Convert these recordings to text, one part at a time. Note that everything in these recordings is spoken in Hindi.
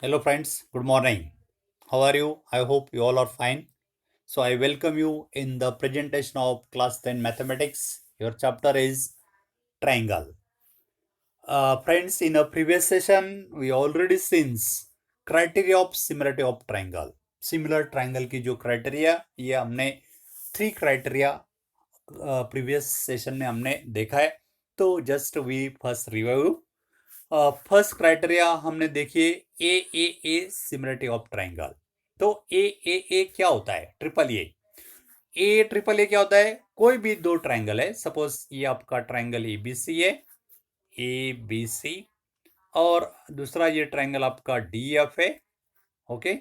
Hello, friends. Good morning. How are you? I hope you all are fine. So, I welcome you in the presentation of class 10 mathematics. Your chapter is triangle. Friends, in a previous session, we already seen criteria of similarity of triangle. Similar triangle की जो criteria ये हमने 3 criteria प्रीवियस सेशन में हमने देखा है. तो just we first review. First criteria हमने देखिए ए सिमिलरिटी ऑफ ट्राइंगल. तो ए क्या होता है? ट्रिपल ए क्या होता है? कोई भी दो ट्राइंगल है, सपोज ये आपका ट्राइंगल एबीसी है, ए बी सी, और दूसरा ये ट्राइंगल आपका डी एफ है. ओके,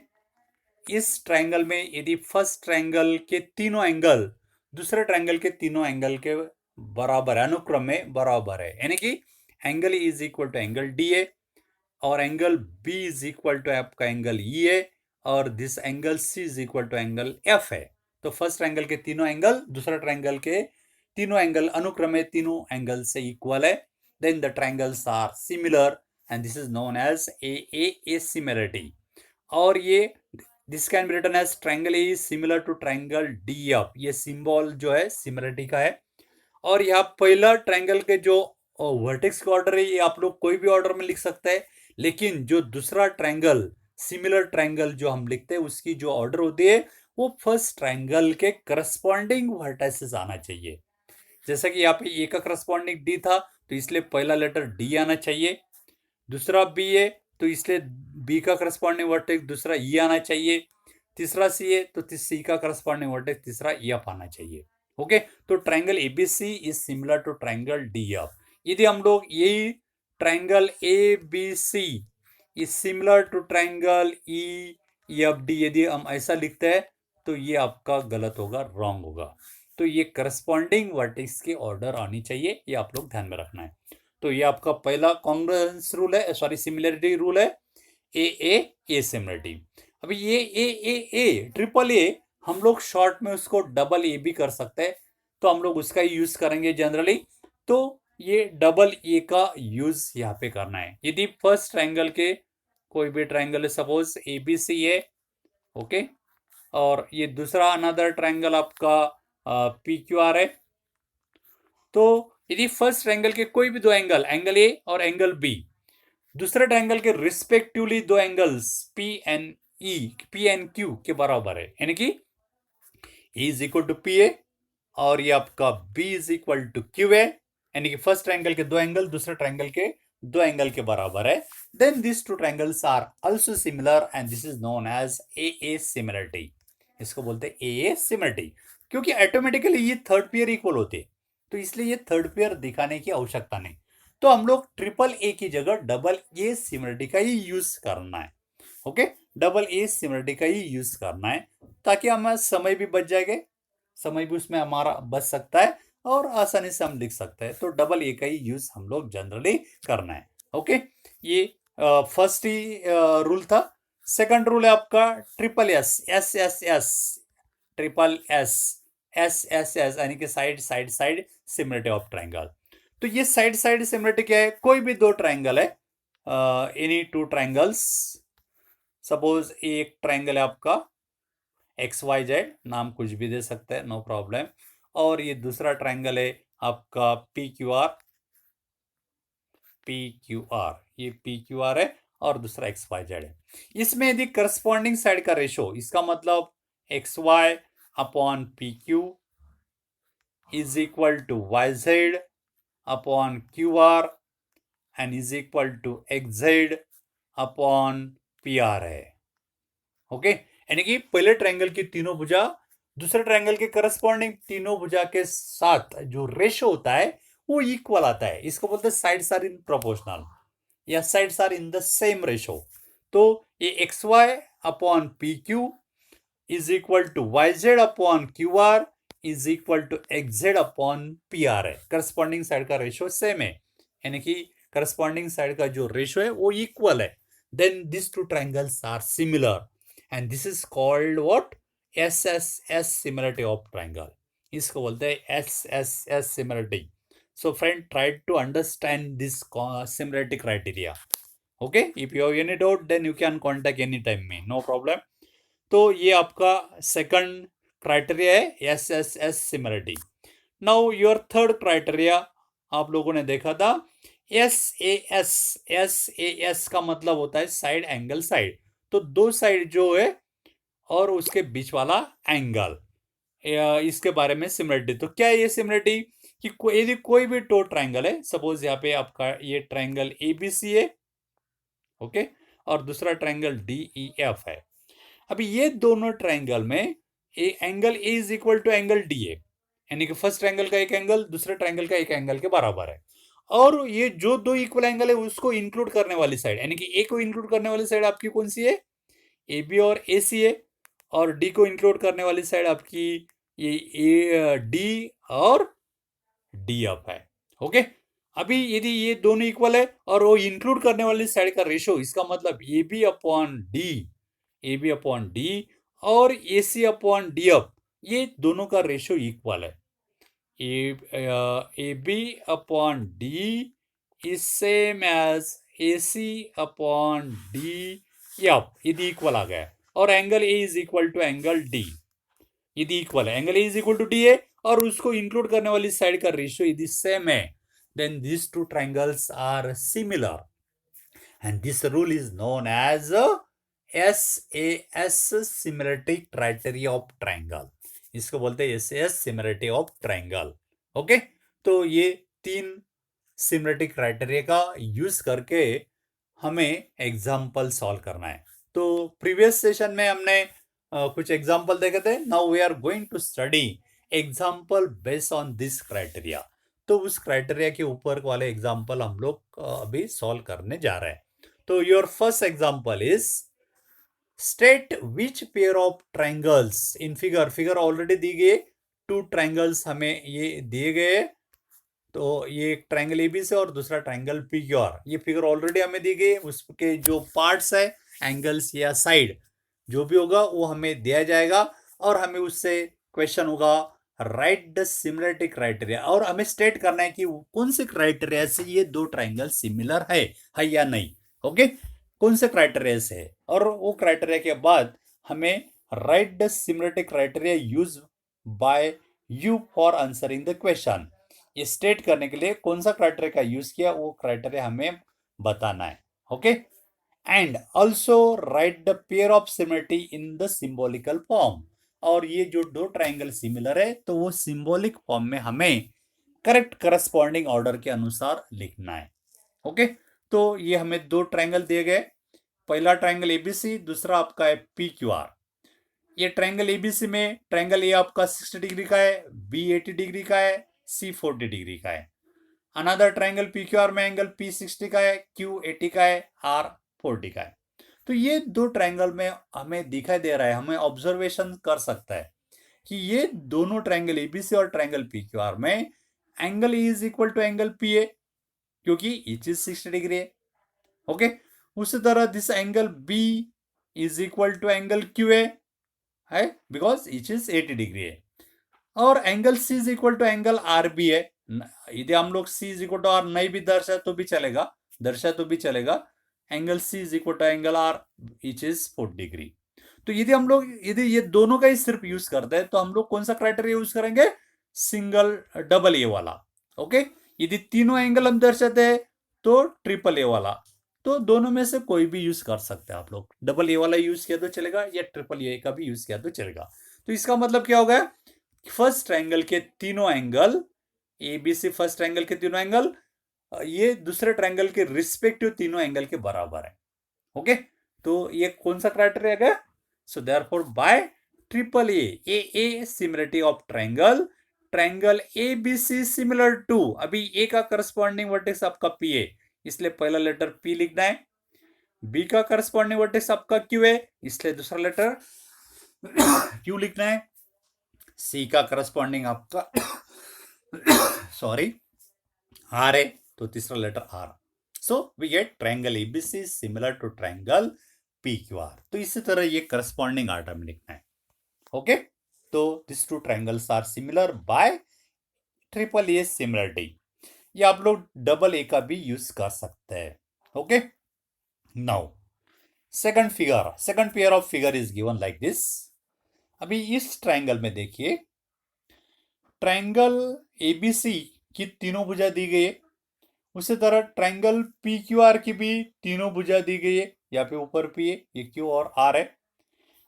इस ट्राइंगल में यदि फर्स्ट ट्राइंगल के तीनों एंगल दूसरे ट्राइंगल के तीनों एंगल के बराबर है, अनुक्रम में बराबर है, यानी कि angle is equal to angle D A और angle B is equal to आपका एंगल ई है और this angle C is equal to angle F है. तो फर्स्ट ट्राइंगल के तीनों एंगल दूसरा ट्राइंगल के तीनों एंगल अनुक्रम में तीनों एंगल से इक्वल है. Then the triangles are similar and this is known as A similarity. और ये this can be written as triangle A similar to triangle D F. ये सिंबल जो है सिमिलरिटी का है. और यहाँ पहला ट्राइंगल के जो वर्टेक्स का ऑर्डर है ये आप लोग कोई भी ऑर्डर में लिख सकते हैं, लेकिन जो दूसरा ट्राइंगल सिमिलर ट्राइंगल जो हम लिखते हैं उसकी जो ऑर्डर होती है वो फर्स्ट ट्राइंगल के करस्पॉन्डिंग वर्टाइसेस आना चाहिए. जैसा कि यहाँ पे ए का करस्पॉन्डिंग डी था तो इसलिए पहला लेटर डी आना चाहिए. दूसरा बी है तो इसलिए बी का करस्पॉन्डिंग वर्टेक्स दूसरा ई आना चाहिए. तीसरा सी है तो सी का करस्पॉन्डिंग वर्टेक्स तीसरा एफ आना चाहिए. ओके, तो triangle ABC is similar to triangle D F. यदि हम लोग यही triangle A B C is similar to triangle E F D यदि हम ऐसा लिखते हैं तो ये आपका गलत होगा, रॉन्ग होगा. तो ये करस्पॉन्डिंग वर्टेक्स की ऑर्डर आनी चाहिए, ये आप लोग ध्यान में रखना है. तो ये आपका पहला कॉन्ग्रुएंस रूल है, सॉरी सिमिलरिटी रूल है, ए सिमिलरिटी. अभी ये ए ट्रिपल ए हम लोग शॉर्ट में उसको डबल ए भी कर सकते हैं, तो हम लोग उसका ही यूज करेंगे जनरली. तो ये डबल ए का यूज यहाँ पे करना है. यदि फर्स्ट ट्राइंगल के कोई भी ट्राइंगल है, सपोज ए बी सी है, ओके, और ये दूसरा अनदर ट्राइंगल आपका पी क्यू आर है. तो यदि फर्स्ट ट्राइंगल के कोई भी दो एंगल ए और एंगल बी दूसरे ट्राइंगल के रिस्पेक्टिवली दो एंगल्स पी एन क्यू के बराबर है, यानी कि E is equal to P A और ये आपका B is equal to Q है, यानी कि फर्स्ट ट्राइंगल के दो एंगल दूसरे ट्राइंगल के दो एंगल के बराबर है. Then this two triangles are also similar and this is known as A similarity. इसको बोलते हैं ए सिमिलरिटी, क्योंकि ऑटोमेटिकली ये थर्ड पेयर इक्वल होते हैं, तो इसलिए ये थर्ड पेयर दिखाने की आवश्यकता नहीं. तो हम लोग ट्रिपल ए की जगह डबल ए सिमिलरिटी का ही यूज करना है. ओके, डबल ए सिमिलरिटी का ही यूज करना है ताकि हमारा समय भी बच जाएगा, समय भी उसमें हमारा बच सकता है और आसानी से हम लिख सकते हैं. तो डबल ए का ही यूज हम लोग जनरली करना है. ओके, ये फर्स्ट ही रूल था. सेकंड रूल है आपका ट्रिपल एस ट्रिपल एस यानी कि साइड सिमिलरिटी ऑफ ट्राइंगल. तो ये साइड सिमिलरिटी क्या है? कोई भी दो ट्राइंगल है, एनी टू ट्राइंगल्स, सपोज एक ट्राइंगल है आपका एक्स वाई जेड, नाम कुछ भी दे सकते हैं, नो प्रॉब्लम, और ये दूसरा ट्राइंगल है आपका पी क्यू आर, ये पी क्यू आर है और दूसरा एक्स वाई जेड है. इसमें यदि करस्पॉन्डिंग साइड का रेशो, इसका मतलब X Y upon P Q is equal to Y Z upon Q R and is equal to X Z upon P R है. ओके, यानी कि पहले ट्रायंगल की तीनों भुजा दूसरे ट्रायंगल के करस्पॉन्डिंग तीनों भुजा के साथ जो रेशो होता है वो इक्वल आता है. इसको बोलते हैं साइड्स आर इन प्रोपोर्शनल या sides are in the same ratio. तो ये X Y upon P Q is equal to Y Z upon Q R is equal to X Z upon P R है. करस्पॉन्डिंग साइड का रेशो सेम है, यानी कि करस्पॉन्डिंग साइड का जो रेशो है वो इक्वल है. Then this two triangles are similar and this is called what? SSS similarity of triangle. इसको बोलते हैं SSS similarity. So friend, try to understand this similarity criteria. Okay, if you have any doubt then you can contact any time में, नो प्रॉब्लम। तो ये आपका सेकंड क्राइटेरिया है, S S S similarity. Now your third criteria आप लोगों ने देखा था S A S. S A S का मतलब होता है साइड एंगल साइड, तो दो साइड जो है और उसके बीच वाला एंगल, इसके बारे में सिमिलरिटी। तो क्या है ये सिमिलरिटी कि यदि कोई भी टो ट्राइंगल है, सपोज यहाँ पे आपका ये ट्राइंगल एबीसी है, ओके, और दूसरा ट्राइंगल डी ई एफ है। अभी ये दोनों ट्राइंगल में angle A is equal to angle D A, यानी कि फर्स्ट ट्राइंगल का एक एंगल दूसरे ट्राइंगल का एक एंगल के बराबर है। और ये जो दो इक्वल एंगल है उसको इंक्लूड करने वाली साइड, यानी कि ए को इंक्लूड करने वाली साइड आपकी कौन सी है, ए बी और ए सी है, और डी को इंक्लूड करने वाली साइड आपकी ये ए डी और डी एफ है। ओके, अभी यदि ये दोनों इक्वल है और वो इंक्लूड करने वाली साइड का रेशो, इसका मतलब A B upon D, A B upon D और A C upon D F, ये दोनों का रेशो इक्वल है। A B upon D is same as A C upon D F, यदि इक्वल आ गया, और angle A is equal to angle D, यदि इक्वल है, angle A is equal to D है और उसको इंक्लूड करने वाली साइड का रेशियो यदि सेम है, then these two triangles are similar and this rule is known as SAS similarity criteria of triangle। इसको बोलते हैं SAS similarity of triangle। Okay, तो ये तीन सिमिलरिटी क्राइटेरिया का यूज करके हमें एग्जाम्पल सॉल्व करना है। तो प्रीवियस सेशन में हमने कुछ एग्जाम्पल देखे थे। Now we are going to study example based on this criteria. तो उस क्राइटेरिया के ऊपर वाले एग्जाम्पल हम लोग अभी सॉल्व करने जा रहे हैं। तो your first example is state which pair of triangles in figure already दी गई, टू ट्राइंगल्स हमें ये दिए गए। तो ये एक ट्राइंगल एबीसी और दूसरा ट्राइंगल पीक्यूआर, ये फिगर ऑलरेडी हमें दी गई, उसके जो पार्ट्स है एंगल्स या साइड जो भी होगा वो हमें दिया जाएगा, और हमें उससे क्वेश्चन होगा राइट द सिमिलरिटी क्राइटेरिया, और हमें स्टेट करना है कि कौन से क्राइटेरिया से ये दो ट्राइंगल सिमिलर है या नहीं। ओके, कौन से क्राइटेरिया से है, और वो क्राइटेरिया के बाद हमें right the similarity criteria use by you for answering the question. ये स्टेट करने के लिए कौन सा क्राइटेरिया का यूज किया वो क्राइटेरिया हमें बताना है। Okay, and also right the pair of similarity in the symbolical form, और ये जो दो ट्राइंगल सिमिलर है तो वो सिंबॉलिक फॉर्म में हमें करेक्ट करस्पॉन्डिंग ऑर्डर के अनुसार लिखना है। ओके, तो ये हमें दो ट्राइंगल दिए गए, पहला ट्राइंगल एबीसी, दूसरा आपका है पी क्यू आर। ये ट्राइंगल एबीसी में ट्राइंगल ए आपका 60 डिग्री का है, बी 80 डिग्री का है, सी 40 डिग्री का है। Another triangle P Q R में एंगल पी 60 का है, क्यू 80 का है, आर 40 का है। तो ये दो ट्राइंगल में हमें दिखाई दे रहा है, हमें ऑब्जर्वेशन कर सकता है कि ये दोनों ट्राइंगल एबीसी और ट्राइंगल पी क्यू आर में angle is equal to angle P A, क्योंकि ईच इज 60 डिग्री है। ओके, उसी तरह this angle B is equal to angle Q है बिकॉज ईच इज 80 डिग्री है, और angle C is equal to angle R भी है। यदि हम लोग C is equal to R नहीं भी दर्शाए तो भी चलेगा, angle C is equal to angle R each is 40 degree. तो यदि ये दोनों का ही सिर्फ यूज करते हैं तो हम लोग कौन सा क्राइटेरिया यूज करेंगे, सिंगल डबल ए वाला। ओके, यदि तीनों एंगल हम दर्शाते हैं तो ट्रिपल ए वाला। तो दोनों में से कोई भी यूज कर सकते हैं आप लोग, डबल ए वाला यूज किया तो चलेगा या ट्रिपल ए का भी यूज किया तो चलेगा। तो इसका मतलब क्या होगा, फर्स्ट ट्राइंगल के तीनों एंगल एबीसी, फर्स्ट ट्राइंगल के तीनों एंगल ये दूसरे ट्राइंगल के रिस्पेक्टिव तीनों एंगल के बराबर है। ओके, तो ये कौन सा क्राइटेरिया है, so therefore by triple A similarity of triangle ABC similar to, अभी ए का करस्पॉन्डिंग वर्टेक्स आपका पी है, इसलिए पहला लेटर पी लिखना है। बी का करस्पॉन्डिंग वर्टेक्स आपका क्यू है, इसलिए दूसरा लेटर क्यू लिखना है। सी का करस्पॉन्डिंग आपका सॉरी आर है, तो तीसरा letter R. So we get triangle ABC similar to triangle P Q R. तो इसी तरह ये करस्पॉन्डिंग आर्डर में लिखना है। ओके, तो this two triangles are similar by triple A similarity. ये आप लोग डबल ए का भी यूज कर सकते हैं। Okay, now second pair of figure is given like this. अभी इस ट्रायंगल में देखिए, ट्रायंगल एबीसी की तीनों भुजा दी गई है, उसी तरह ट्रायंगल पी क्यू आर की भी तीनों भुजा दी गई है। यहाँ पे ऊपर पी है, ये क्यू और आर है।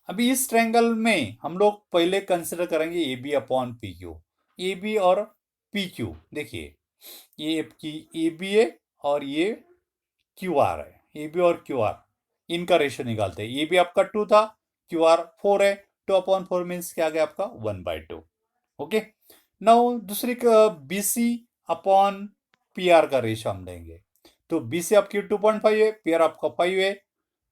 अभी इस ट्रायंगल में हम लोग पहले कंसिडर करेंगे A B upon P Q. A B और पी क्यू देखिए, ये आपकी ए बी है और ये क्यू आर है। ए बी और क्यू आर इनका रेशियो निकालते हैं। ए बी आपका 2 था, क्यू आर 4 है, 2/4 मीन्स क्या आ गया आपका 1/2। ओके, नाउ दूसरी B C upon P R का रेशियो हम लेंगे। तो बी सी आपकी 2.5 है, पी आर आपका 5 है,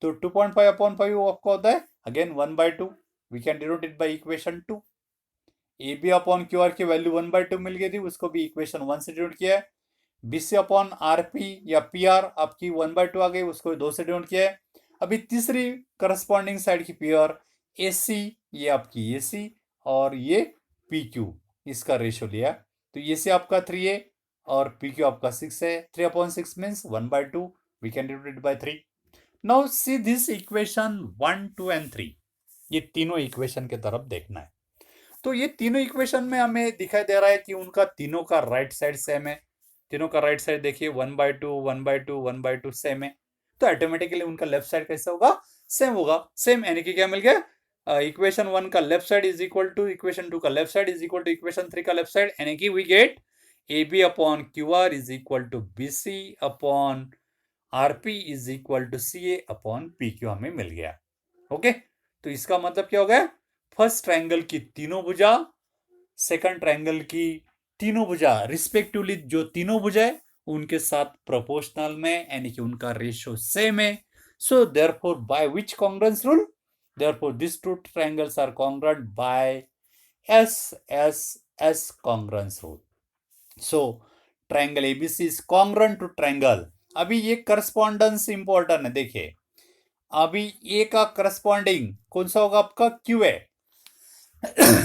तो 2.5 अपॉन 5 आपका होता है again 1/2। We can denote it by equation 2। A B upon Q R की वैल्यू 1/2 मिल गई थी, उसको भी इक्वेशन 1 से डिनोट किया है। B C upon R P या पी आर आपकी 1/2 आ गई, उसको 2 से डिनोट किया है। अभी तीसरी करस्पॉन्डिंग साइड की पेयर ए सी, ये आपकी ए सी और ये पी क्यू, इसका रेशियो लिया। तो ये सी आपका 3 है और पी क्यू आपका 6 है। 3/6 means 1/2। We can denote it by 3। Now see this equation 1, 2 and 3। ये तीनों इक्वेशन के तरफ देखना है। तो ये तीनों इक्वेशन में हमें दिखाई दे रहा है कि उनका तीनों का राइट साइड सेम है। तीनों का राइट साइड देखिए 1/2, 1/2, 1/2 सेम है। तो ऑटोमेटिकली उनका लेफ्ट साइड कैसा होगा, सेम होगा। सेम यानी कि क्या मिल गया, इक्वेशन 1 का left side is equal to equation 2 का left side is equal to equation 3 का लेफ्ट साइड, यानी कि we get A B upon Q R is equal to B C upon R P is equal to C A upon P Q हमें मिल गया। ओके, तो इसका मतलब क्या हो गया, फर्स्ट ट्रायंगल की तीनों भुजा, सेकंड ट्रायंगल की तीनों भुजा रिस्पेक्टिवली, जो तीनों भुजा है उनके साथ प्रोपोर्शनल में, यानी कि उनका रेशियो सेम है। So therefore by which congruence rule, therefore this two triangles are congruent by S S S congruence rule. So triangle ABC is congruent to triangle. अभी ये करस्पॉन्डेंस इंपॉर्टेंट है, देखिए अभी ए का करस्पॉन्डिंग कौन सा होगा आपका, क्यू है।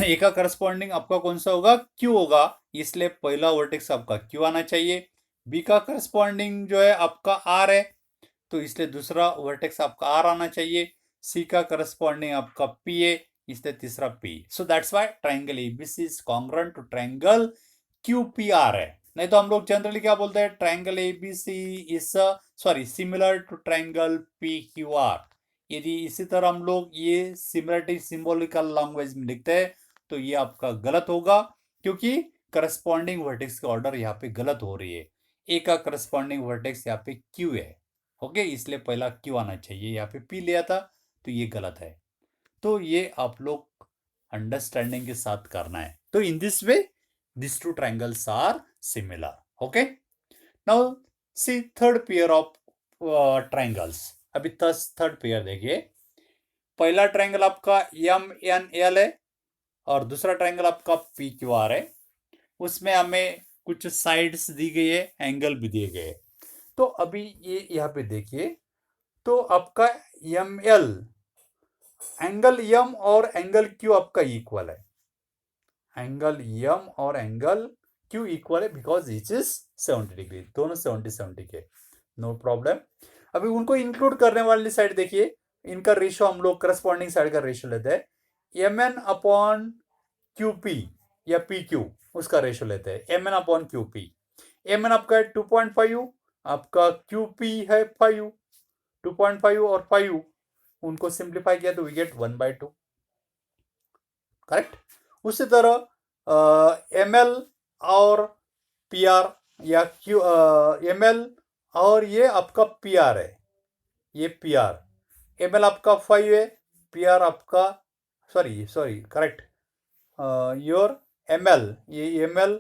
ए का करस्पॉन्डिंग आपका कौन सा होगा, क्यू होगा, इसलिए पहला वर्टेक्स आपका क्यू आना चाहिए। बी का करस्पॉन्डिंग जो है आपका आर है, तो इसलिए दूसरा वर्टेक्स आपका आर आना चाहिए। सी का करस्पॉन्डिंग आपका पी है, इसलिए तीसरा P. So that's why triangle ABC is congruent to triangle Q P R है। नहीं तो हम लोग जनरली क्या बोलते हैं, triangle ABC is sorry similar to triangle P Q R. यदि इसी तरह हम लोग ये सिमिलरिटी सिंबॉलिकल लैंग्वेज में लिखते हैं तो ये आपका गलत होगा, क्योंकि करस्पॉन्डिंग वर्टेक्स का ऑर्डर यहाँ पे गलत हो रही है। ए का करस्पॉन्डिंग वर्टेक्स यहाँ पे क्यू है, ओके, इसलिए पहला क्यू आना चाहिए, यहाँ पे पी लिया था तो ये गलत है। तो ये आप लोग अंडरस्टैंडिंग के साथ करना है। तो in this way this two triangles are similar. Okay, now see third pair of triangles. अभी थर्ड पेयर देखिए, पहला ट्रायंगल आपका एम एन एल है और दूसरा ट्रायंगल आपका पी क्यू आर है। उसमें हमें कुछ साइड्स दी गई है, एंगल भी दिए गए। तो अभी ये यहाँ पे देखिए, तो आपका एम एल एंगल एम और एंगल क्यू आपका इक्वल है। एंगल एम और एंगल क्यू इक्वल है बिकॉज इच इज 70 डिग्री, दोनों 70 के, नो प्रॉब्लम। अभी उनको इंक्लूड करने वाली साइड देखिए, इनका रेशियो हम लोग करस्पॉन्डिंग साइड का रेशियो लेते हैं। M N upon Q P या पी क्यू, उसका रेशियो लेते हैं M N upon Q P. M N आपका है 2.5, आपका क्यू पी है 5, 2.5 और 5 उनको सिंप्लीफाई किया तो वी गेट 1/2, करेक्ट। उसी तरह एम एल और पी आर या क्यू, एम एल और ये आपका पी आर है, ये पी आर, एम एल आपका 5 है, पी आर आपका sorry sorry correct, your M L, ये एम एल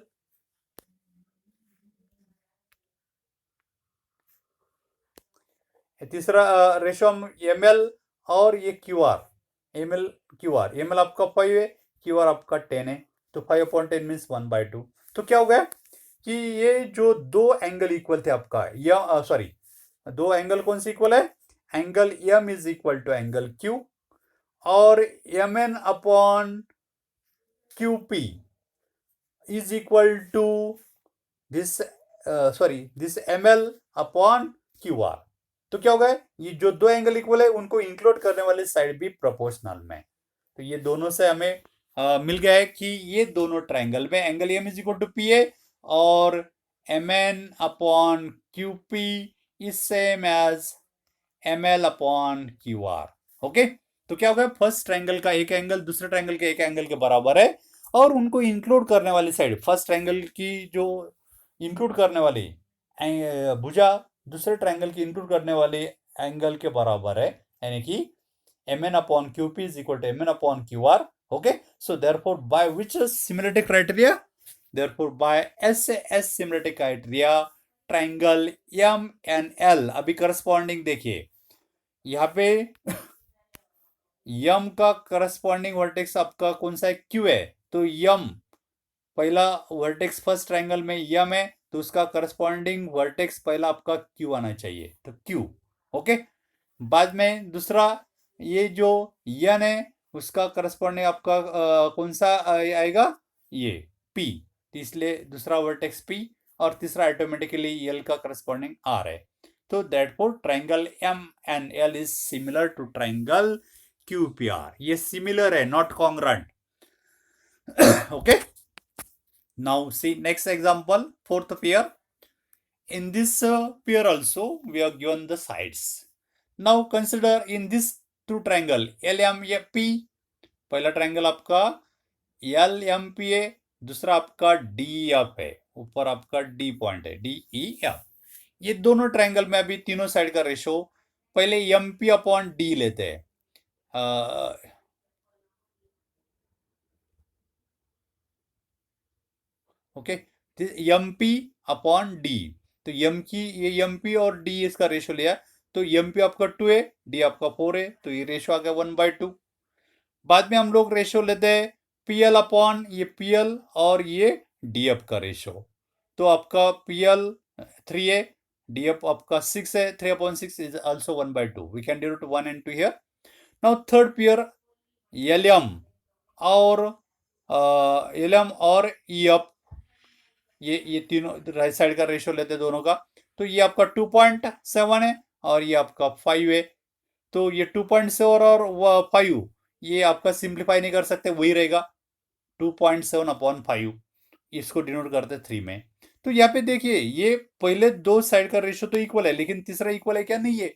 तीसरा रेशो हम एम एल और ये Q R, M L Q R, M L आपका 5 है, क्यू आर आपका 10 है, तो 5/10 मीन्स 1/2। तो क्या हो गया कि ये जो दो एंगल इक्वल थे आपका, या सॉरी दो एंगल कौन से इक्वल है, angle M is equal to angle Q और M N upon Q P is equal to this sorry this M L upon Q R. तो क्या होगा, ये जो दो एंगल इक्वल है उनको इंक्लूड करने वाली साइड भी प्रोपोर्शनल में। तो ये दोनों से हमें मिल गया है कि ये दोनों ट्राइंगल में angle M is equal to P A और M N upon Q P is same as M L upon Q R. Okay, तो क्या होगा, फर्स्ट ट्राइंगल का एक एंगल दूसरे ट्राइंगल के एक एंगल के बराबर है और उनको इंक्लूड करने वाली साइड, फर्स्ट ट्राइंगल की जो इंक्लूड करने वाली भुजा दूसरे ट्राइंगल की इंक्लूड करने वाले एंगल के बराबर है, यानी कि mn upon qp is equal to mn upon qr. Okay, so therefore by which similarity criteria, therefore by SAS similarity criteria triangle M N L, अभी करस्पॉन्डिंग देखिए यहाँ पे यम का करस्पॉन्डिंग वर्टेक्स आपका कौन सा है, क्यू है, तो यम पहला वर्टेक्स फर्स्ट ट्राइंगल में यम है तो उसका करस्पॉन्डिंग वर्टेक्स पहला आपका क्यू आना चाहिए, तो क्यू। ओके, बाद में दूसरा ये जो यन है उसका करस्पॉन्डिंग आपका कौन सा आएगा, ये पी, इसलिए दूसरा वर्टेक्स पी और तीसरा ऑटोमेटिकली एल का करस्पॉन्डिंग आर है। तो that for triangle M and L is similar to triangle Q P R, ये सिमिलर है, not congruent. Okay, now see next example, fourth pair. In this pair also we are given the sides. Now consider in this two triangle LMP, पहला ट्राइंगल आपका LMP है, दूसरा आपका DF है, ऊपर आपका D पॉइंट है DEF। ये दोनों ट्राइंगल में अभी तीनों साइड का रेशो पहले MP अपॉन D लेते हैं। ओके, MP अपॉन D, तो एम की ये MP और D इसका रेशो लिया, तो MP आपका 2 है, D आपका 4 है, तो ये रेशो आ गया 1/2। बाद में हम लोग रेशो लेते हैं PL अपॉन ये PL और ये DF का रेशो, तो आपका PL 3 है, DF आपका 6 है, 3/6 is also 1/2, we can denote 1 and 2 here. Now third pair LM और LM और EF, ये तीनों राइट साइड का रेशियो लेते हैं दोनों का, तो ये आपका 2.7 है और ये आपका 5 है, तो ये 2.7 और 5 ये आपका सिंप्लीफाई नहीं कर सकते, वही रहेगा 2.7/5, इसको डिनोट करते 3 में। तो यहाँ पे देखिए ये पहले दो साइड का रेशियो तो इक्वल है, लेकिन तीसरा इक्वल है क्या, नहीं है।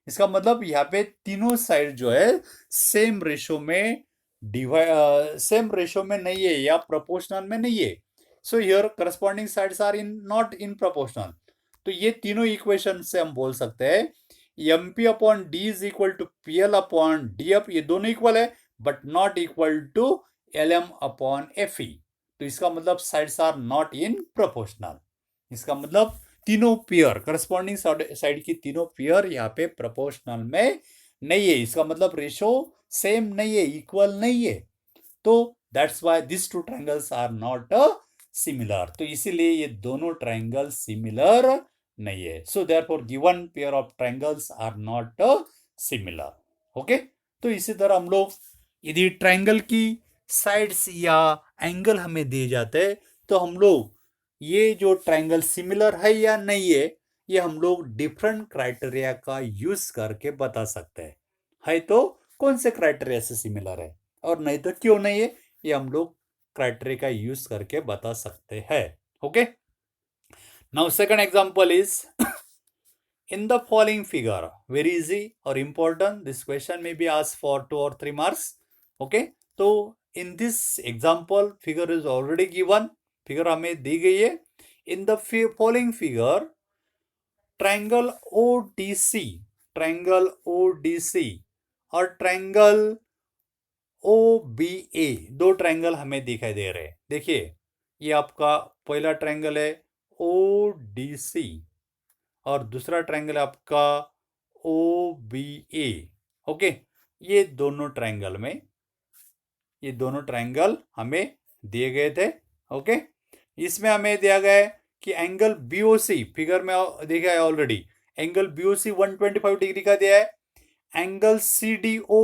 इसका मतलब यहाँ पे तीनों साइड जो है सेम रेशियो में सेम रेशियो में नहीं है या प्रोपोर्शनल में नहीं है। So here corresponding sides are in not in proportional. तो ये तीनों इक्वेशन से हम बोल सकते हैं M P upon D is equal to P L upon D F, ये दोनों इक्वल है but not equal to L M upon F E. तो इसका मतलब sides are not in proportional. इसका मतलब तीनों पेयर करस्पॉन्डिंग साइड की तीनों पेयर यहाँ पे प्रोपोर्शनल में नहीं है, इसका मतलब रेशो सेम नहीं है, इक्वल नहीं है। तो that's why this two triangles are not similar, तो इसीलिए ये दोनों ट्रायंगल सिमिलर नहीं है। So therefore given pair of triangles are not similar. Okay, तो इसी तरह हम लोग यदि ट्रायंगल की साइड्स या एंगल हमें दिए जाते हैं तो हम लोग ये जो ट्रायंगल सिमिलर है या नहीं है ये हम लोग डिफरेंट क्राइटेरिया का यूज करके बता सकते हैं। है तो कौन से क्राइटेरिया से सिमिलर है और नहीं तो क्यों नहीं है, ये हम लोग क्राइटेरिया का यूज करके बता सकते हैं। Okay, now second example is in the following figure, very easy or important, this question may be asked for 2 or 3 marks. Okay, so in this example figure is already given, figure हमें दी गई है। in the following figure triangle ODC, triangle ODC और ट्रायंगल OBA, दो ट्रायंगल हमें दिखाई दे रहे हैं। देखिए ये आपका पहला ट्रायंगल है ODC और दूसरा ट्रायंगल आपका OBA। ओके, ये दोनों ट्रायंगल हमें दिए गए थे। ओके, इसमें हमें दिया गया है कि एंगल BOC, फिगर में देखा है ऑलरेडी, एंगल BOC 125 डिग्री का दिया है, एंगल CDO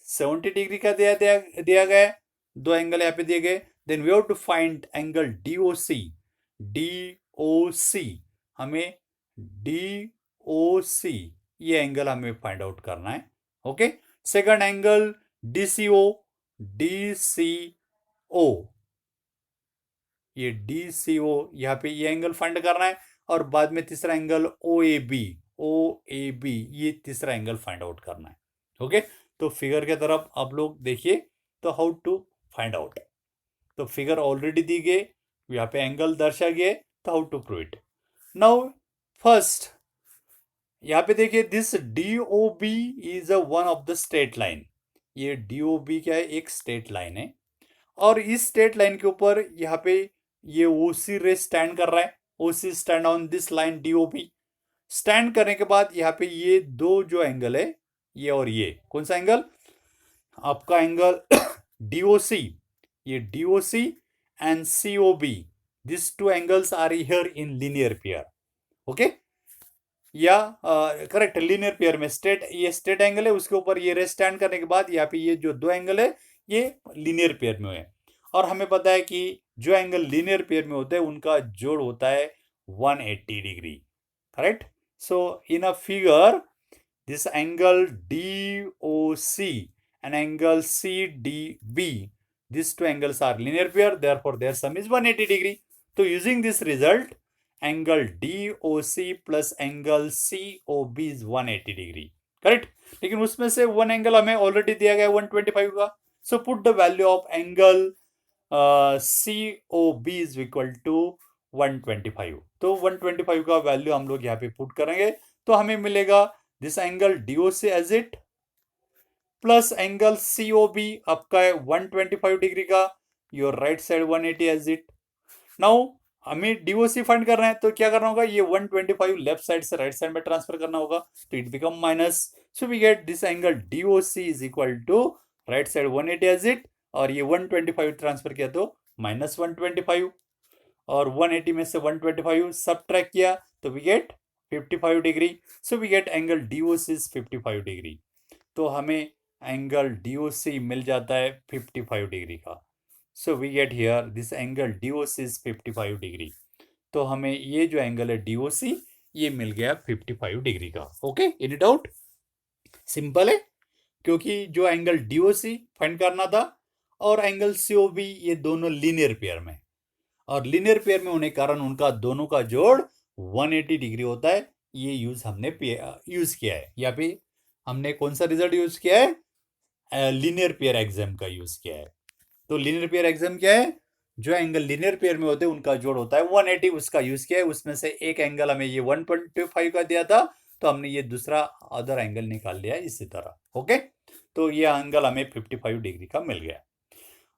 70 डिग्री का दिया गया है, दो एंगल यहाँ पे दिए गए। Then we have to find angle DOC, हमें DOC ये एंगल हमें फाइंड आउट करना है। Okay, second angle DCO, DCO, ये DCO यहाँ पे ये एंगल फाइंड करना है। और बाद में तीसरा एंगल OAB, OAB ये तीसरा एंगल फाइंड आउट करना है। ओके, तो फिगर के तरफ आप लोग देखिए, तो हाउ टू फाइंड आउट। तो फिगर ऑलरेडी दी गई, यहाँ पे एंगल दर्शा गया, तो how to prove it. Now first यहाँ पे देखिए, this DOB is a one of the straight line. ये DOB क्या है, एक स्ट्रेट लाइन है। और इस स्ट्रेट लाइन के ऊपर यहाँ पे ये OC रे स्टैंड कर रहा है। OC stand on this line DOB। Stand करने के बाद यहाँ पे ये दो जो एंगल है, ये और ये कौन सा एंगल, आपका एंगल DOC, ये DOC and COB, this two angles are here in linear pair. Okay, या करेक्ट, लीनियर पेयर में स्ट्रेट, ये स्ट्रेट एंगल है, उसके ऊपर ये रे स्टैंड करने के बाद यहाँ पे ये जो दो एंगल है ये लीनियर पेयर में है। और हमें पता है कि जो एंगल लीनियर पेयर में होते हैं उनका जोड़ होता है 180 degree. Correct, so in a figure this angle DOC and angle CDB, these two angles are linear pair, therefore their sum is 180 degree. So using this result, angle DOC plus angle COB is 180 degree. Correct, लेकिन उसमें से वन एंगल हमें ऑलरेडी दिया गया है 125 का। So put the value of angle COB is equal to 125। तो 125 का वैल्यू हम लोग यहाँ पे पुट करेंगे, तो हमें मिलेगा this angle DOC as it plus angle COB आपका है 125 डिग्री का, your right side 180 as it. Now हमें DOC फाइंड करना है, तो क्या करना होगा, ये 125 लेफ्ट साइड से राइट साइड में ट्रांसफर करना होगा, तो it become minus. So we get this angle DOC is equal to right side 180 as it, और ये 125 ट्रांसफर किया तो माइनस 125, और 180 में से 125 सब्ट्रैक्ट किया तो we get 55 degree. So we get angle DOC is 55 degree. तो हमें एंगल DOC मिल जाता है 55 डिग्री का। So we get here this angle DOC is 55 degree. तो हमें ये जो एंगल है DOC ये मिल गया 55 डिग्री का। Okay, any doubt? सिंपल है, क्योंकि जो एंगल DOC फाइंड करना था और एंगल COB ये दोनों लीनियर पेयर में, और लीनियर पेयर में होने के कारण उनका दोनों का जोड़ 180 डिग्री होता है। ये हमने यूज किया है। यहाँ पे हमने कौन सा रिजल्ट यूज किया है, लीनियर पेयर एग्जाम का यूज किया है। तो लीनियर पेयर एग्जाम क्या है, जो एंगल लीनियर पेयर में होते हैं उनका जोड़ होता है 180, उसका यूज किया है। उसमें से एक एंगल हमें ये 125 का दिया था, तो हमने ये दूसरा अदर एंगल निकाल लिया इसी तरह। ओके, तो ये एंगल हमें 55 डिग्री का मिल गया।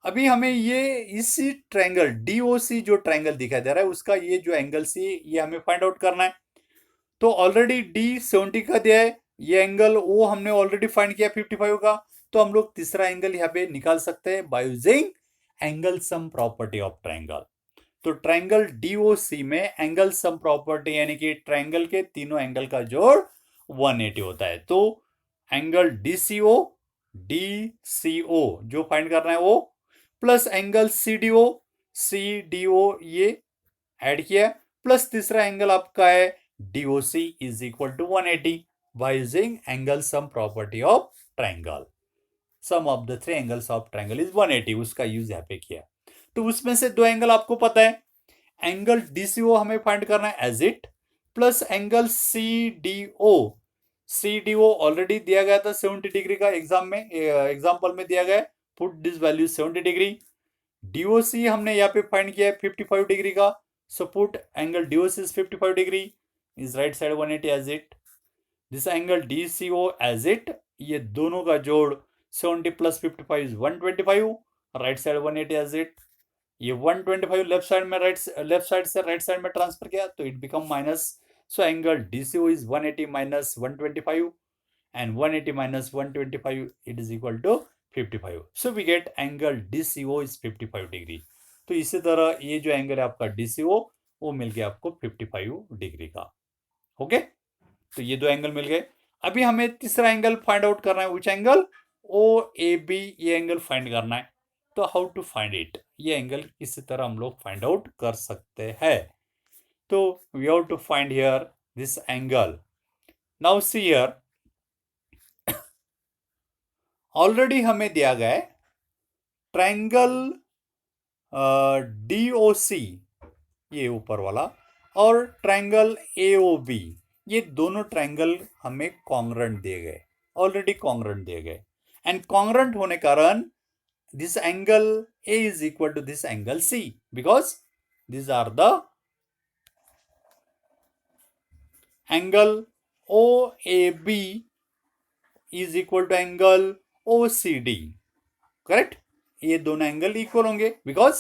अभी हमें ये इसी ट्रायंगल DOC जो ट्रायंगल दिखाई दे रहा है उसका ये जो एंगल C ये हमें फाइंड आउट करना है। तो ऑलरेडी D 70 का दिया है, ये एंगल O हमने ऑलरेडी फाइंड किया 55 का, तो हम लोग तीसरा एंगल यहाँ पे निकाल सकते हैं bye using angle sum property of triangle. तो ट्रायंगल DOC में एंगल सम प्रॉपर्टी यानी कि ट्रायंगल के तीनों एंगल का जोड़ 180 होता है। तो एंगल DCO जो फाइंड करना है वो, प्लस एंगल CDO ये ऐड किया, प्लस तीसरा एंगल आपका है DOC is equal to 180 by using angle sum property of triangle. Sum of the three angles of triangle is 180, उसका यूज यहाँ पे किया। तो उसमें से दो एंगल आपको पता है, एंगल DCO हमें फाइंड करना है as it, plus angle CDO already दिया गया था 70 डिग्री का, एग्जाम्पल में दिया गया, put this value 70 degree. DOC हमने यहाँ पे फाइंड किया है 55 डिग्री का, so put angle DOC is 55 degree, is right side 180 as it. This angle DCO as it, ये दोनों का जोड़ 70 plus 55 is 125, right side 180 as it. ये 125 लेफ्ट साइड से राइट साइड में ट्रांसफर किया तो it become minus. So angle DCO is 180 minus 125 and 180 minus 125 it is equal to 55. So we get angle DCO is 55 degree. तो इसी तरह ये जो एंगल है आपका DCO वो मिल गया आपको 55 डिग्री का। ओके, तो ये दो एंगल मिल गए। अभी हमें तीसरा एंगल फाइंड आउट करना है, विच एंगल OAB, ये एंगल फाइंड करना है। तो हाउ टू फाइंड इट, ये एंगल इसी तरह हम लोग फाइंड आउट कर सकते हैं। तो we have to find here this angle now see here, already हमें दिया गया है ट्रायंगल DOC, ये ऊपर वाला, और ट्रायंगल AOB, ये दोनों ट्रायंगल हमें कॉन्ग्रुएंट दिए गए, ऑलरेडी कॉन्ग्रुएंट दिए गए, एंड कॉन्ग्रुएंट होने कारण this angle A is equal to this angle C, because these are the angle OAB is equal to angle OCD, correct. ये दोनों एंगल इक्वल होंगे because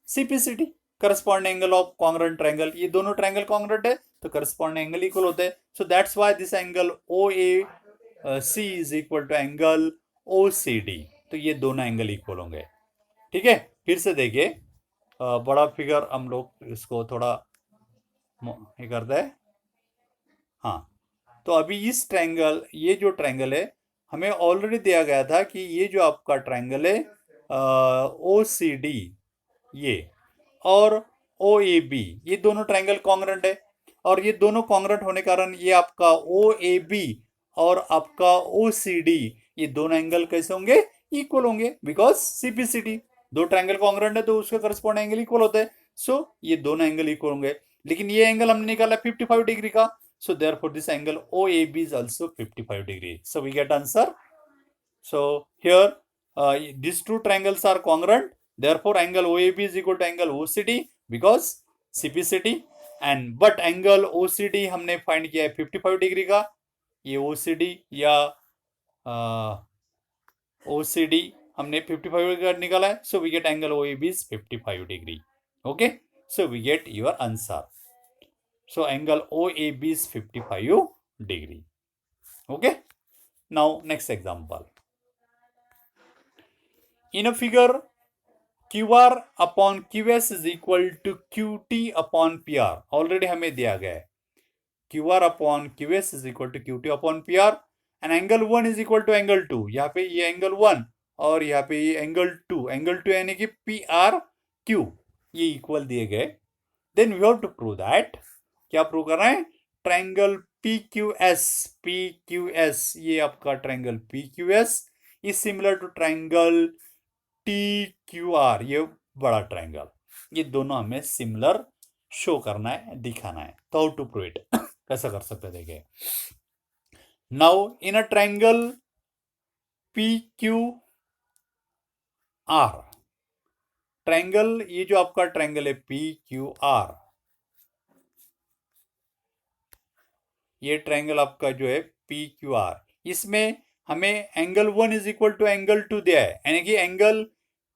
CPCT, corresponding angle of congruent triangle, ये दोनों ट्रायंगल कॉन्ग्रुएंट है तो करस्पॉन्डिंग एंगल इक्वल होते हैं, so that's why this angle OAC is equal to angle OCD, तो ये दोनों एंगल इक्वल होंगे। ठीक है, फिर से देखिए, बड़ा फिगर हम लोग इसको थोड़ा ये करते हैं। हाँ, तो अभी इस ट्रायंगल, ये जो ट्रायंगल है हमें ऑलरेडी दिया गया था कि ये जो आपका ट्रायंगल है OCD ये और OAB, ये दोनों ट्रायंगल कॉन्ग्रुएंट है, और ये दोनों कॉन्ग्रुएंट होने कारण ये आपका OAB और आपका OCD, ये दोनों एंगल कैसे होंगे, इक्वल होंगे, बिकॉज CPCT, दो ट्रायंगल कॉन्ग्रुएंट है तो उसके करस्पॉन्डिंग एंगल इक्वल होते हैं, सो ये दोनों एंगल इक्वल होंगे। लेकिन ये एंगल हमने निकाला 55 डिग्री का, so therefore this angle OAB is also 55 degree, so we get answer. So here these two triangles are congruent, therefore angle OAB is equal to angle OCD because CPCT, and but angle OCD हमने फाइंड किया है 55 डिग्री का, ये OCD या OCD हमने 55 डिग्री का निकाला है, so we get angle OAB is 55 degree. Okay, so we get your answer. So angle OAB is 55 degree. Okay. Now next example. In a figure, QR upon QS is equal to QT upon PR. Already हमें दिया गया है QR upon QS is equal to QT upon PR, and angle 1 is equal to angle 2. यहाँ पे ये angle 1 और यहाँ पे ये angle 2 यानी कि PRQ, ये इक्वल दिए गए। Then we have to prove that, क्या प्रूव कर रहे हैं, ट्रायंगल PQS, ये आपका triangle PQS is similar to triangle TQR, ये बड़ा ट्रायंगल, ये दोनों हमें सिमिलर शो करना है, दिखाना है। तो हाउ टू प्रूव इट, कैसा कर सकते हैं, देखिए। Now in a triangle PQR, triangle, ये जो आपका ट्रायंगल है PQR, ये ट्रायंगल आपका जो है PQR, इसमें हमें angle 1 is equal to angle 2 दिया है, यानी कि angle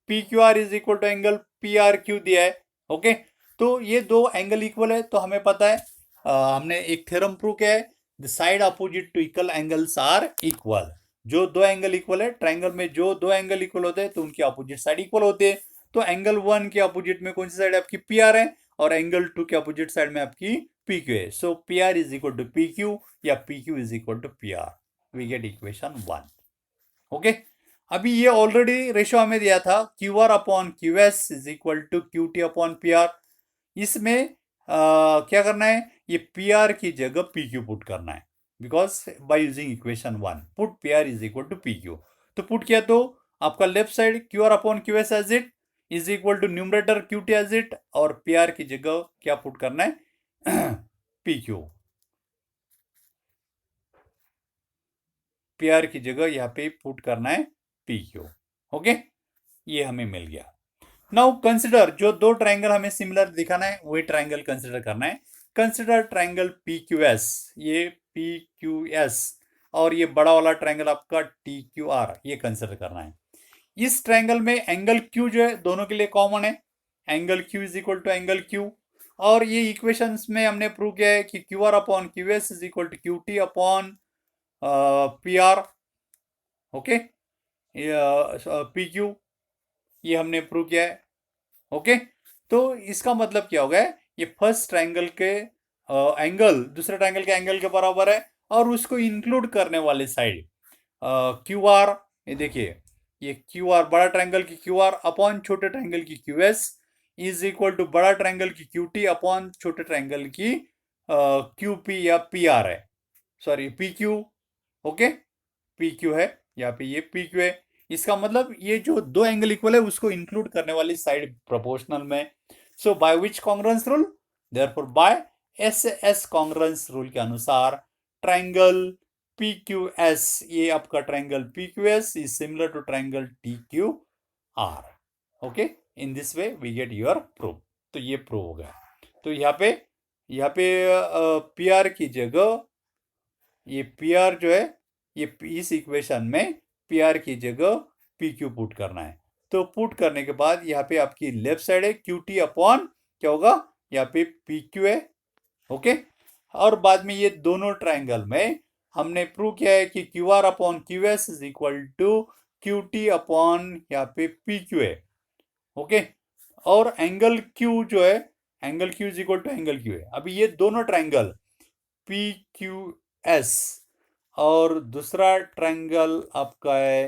PQR is equal to angle PRQ दिया है। ओके, तो ये दो एंगल इक्वल है, तो हमें पता है, हमने एक थ्योरम प्रूव किया है, the side opposite to equal angles are equal. जो दो एंगल इक्वल है, ट्रायंगल में जो दो एंगल इक्वल होते हैं तो उनकी अपोजिट साइड इक्वल होती है। तो एंगल 1 के अपोजिट में कौन सी साइड आपकी PR है, और एंगल 2 के अपोजिट साइड में आपकी PQ है। So PR is equal to PQ या PQ is equal to PR, we get equation 1। Okay, अभी ये ऑलरेडी रेशो हमें दिया था QR upon QS is equal to QT upon PR। इसमें क्या करना है, ये PR की जगह PQ पुट करना है, because by using equation 1 put PR is equal to PQ। तो पुट किया तो आपका left side QR upon QS as it is equal to numerator QT as it, और PR की जगह क्या पुट करना है PQ, PR की जगह यहाँ पे पुट करना है PQ। ओके, ये हमें मिल गया। नाउ कंसिडर, जो दो ट्रायंगल हमें सिमिलर दिखाना है वही ट्रायंगल कंसिडर करना है। कंसिडर ट्रायंगल PQS, ये PQS, और ये बड़ा वाला ट्रायंगल आपका TQR, ये कंसिडर करना है। इस ट्रायंगल में एंगल Q जो है दोनों के लिए कॉमन है, angle Q is equal to angle Q, और ये इक्वेशंस में हमने प्रूव किया है कि QR upon QS is equal to QT upon PR। Okay, PQ, ये हमने प्रूव किया है। ओके, तो इसका मतलब क्या होगा, ये फर्स्ट ट्रायंगल के एंगल दूसरे ट्रायंगल के एंगल के बराबर है, और उसको इंक्लूड करने वाले साइड QR, ये देखिए, ये QR, बड़ा ट्रायंगल की QR अपॉन छोटे ट्रायंगल की QS इज इक्वल टू बड़ा ट्रायंगल की QT अपॉन छोटे ट्रायंगल की QP या PR है। Sorry P Q, okay, P Q है, यहाँ पे ये पी क्यू है। इसका मतलब ये जो दो एंगल इक्वल है उसको इंक्लूड करने वाली साइड प्रोपोर्शनल में। So by which congruence rule, therefore by S S congruence rule के अनुसार ट्रायंगल पी क्यू एस, ये आपका triangle P Q S is similar to triangle T Q R. Okay, in this way we get your proof. तो ये प्रूव हो गया। तो यहाँ पे पी आर की जगह, ये पी आर जो है, ये इस इक्वेशन में पी आर की जगह पी क्यू पुट करना है। तो पुट करने के बाद यहाँ पे आपकी लेफ्ट साइड है क्यू टी अपॉन क्या होगा, यहाँ पे पी क्यू है, ओके। और बाद में ये दोनों ट्रायंगल में हमने प्रूव किया है कि Q R upon Q S is equal to Q T upon यहाँ पे पी क्यू है, ओके। और एंगल क्यू जो है, angle Q is equal to angle Q है। अभी ये दोनों ट्रायंगल पी क्यू एस और दूसरा ट्रायंगल आपका है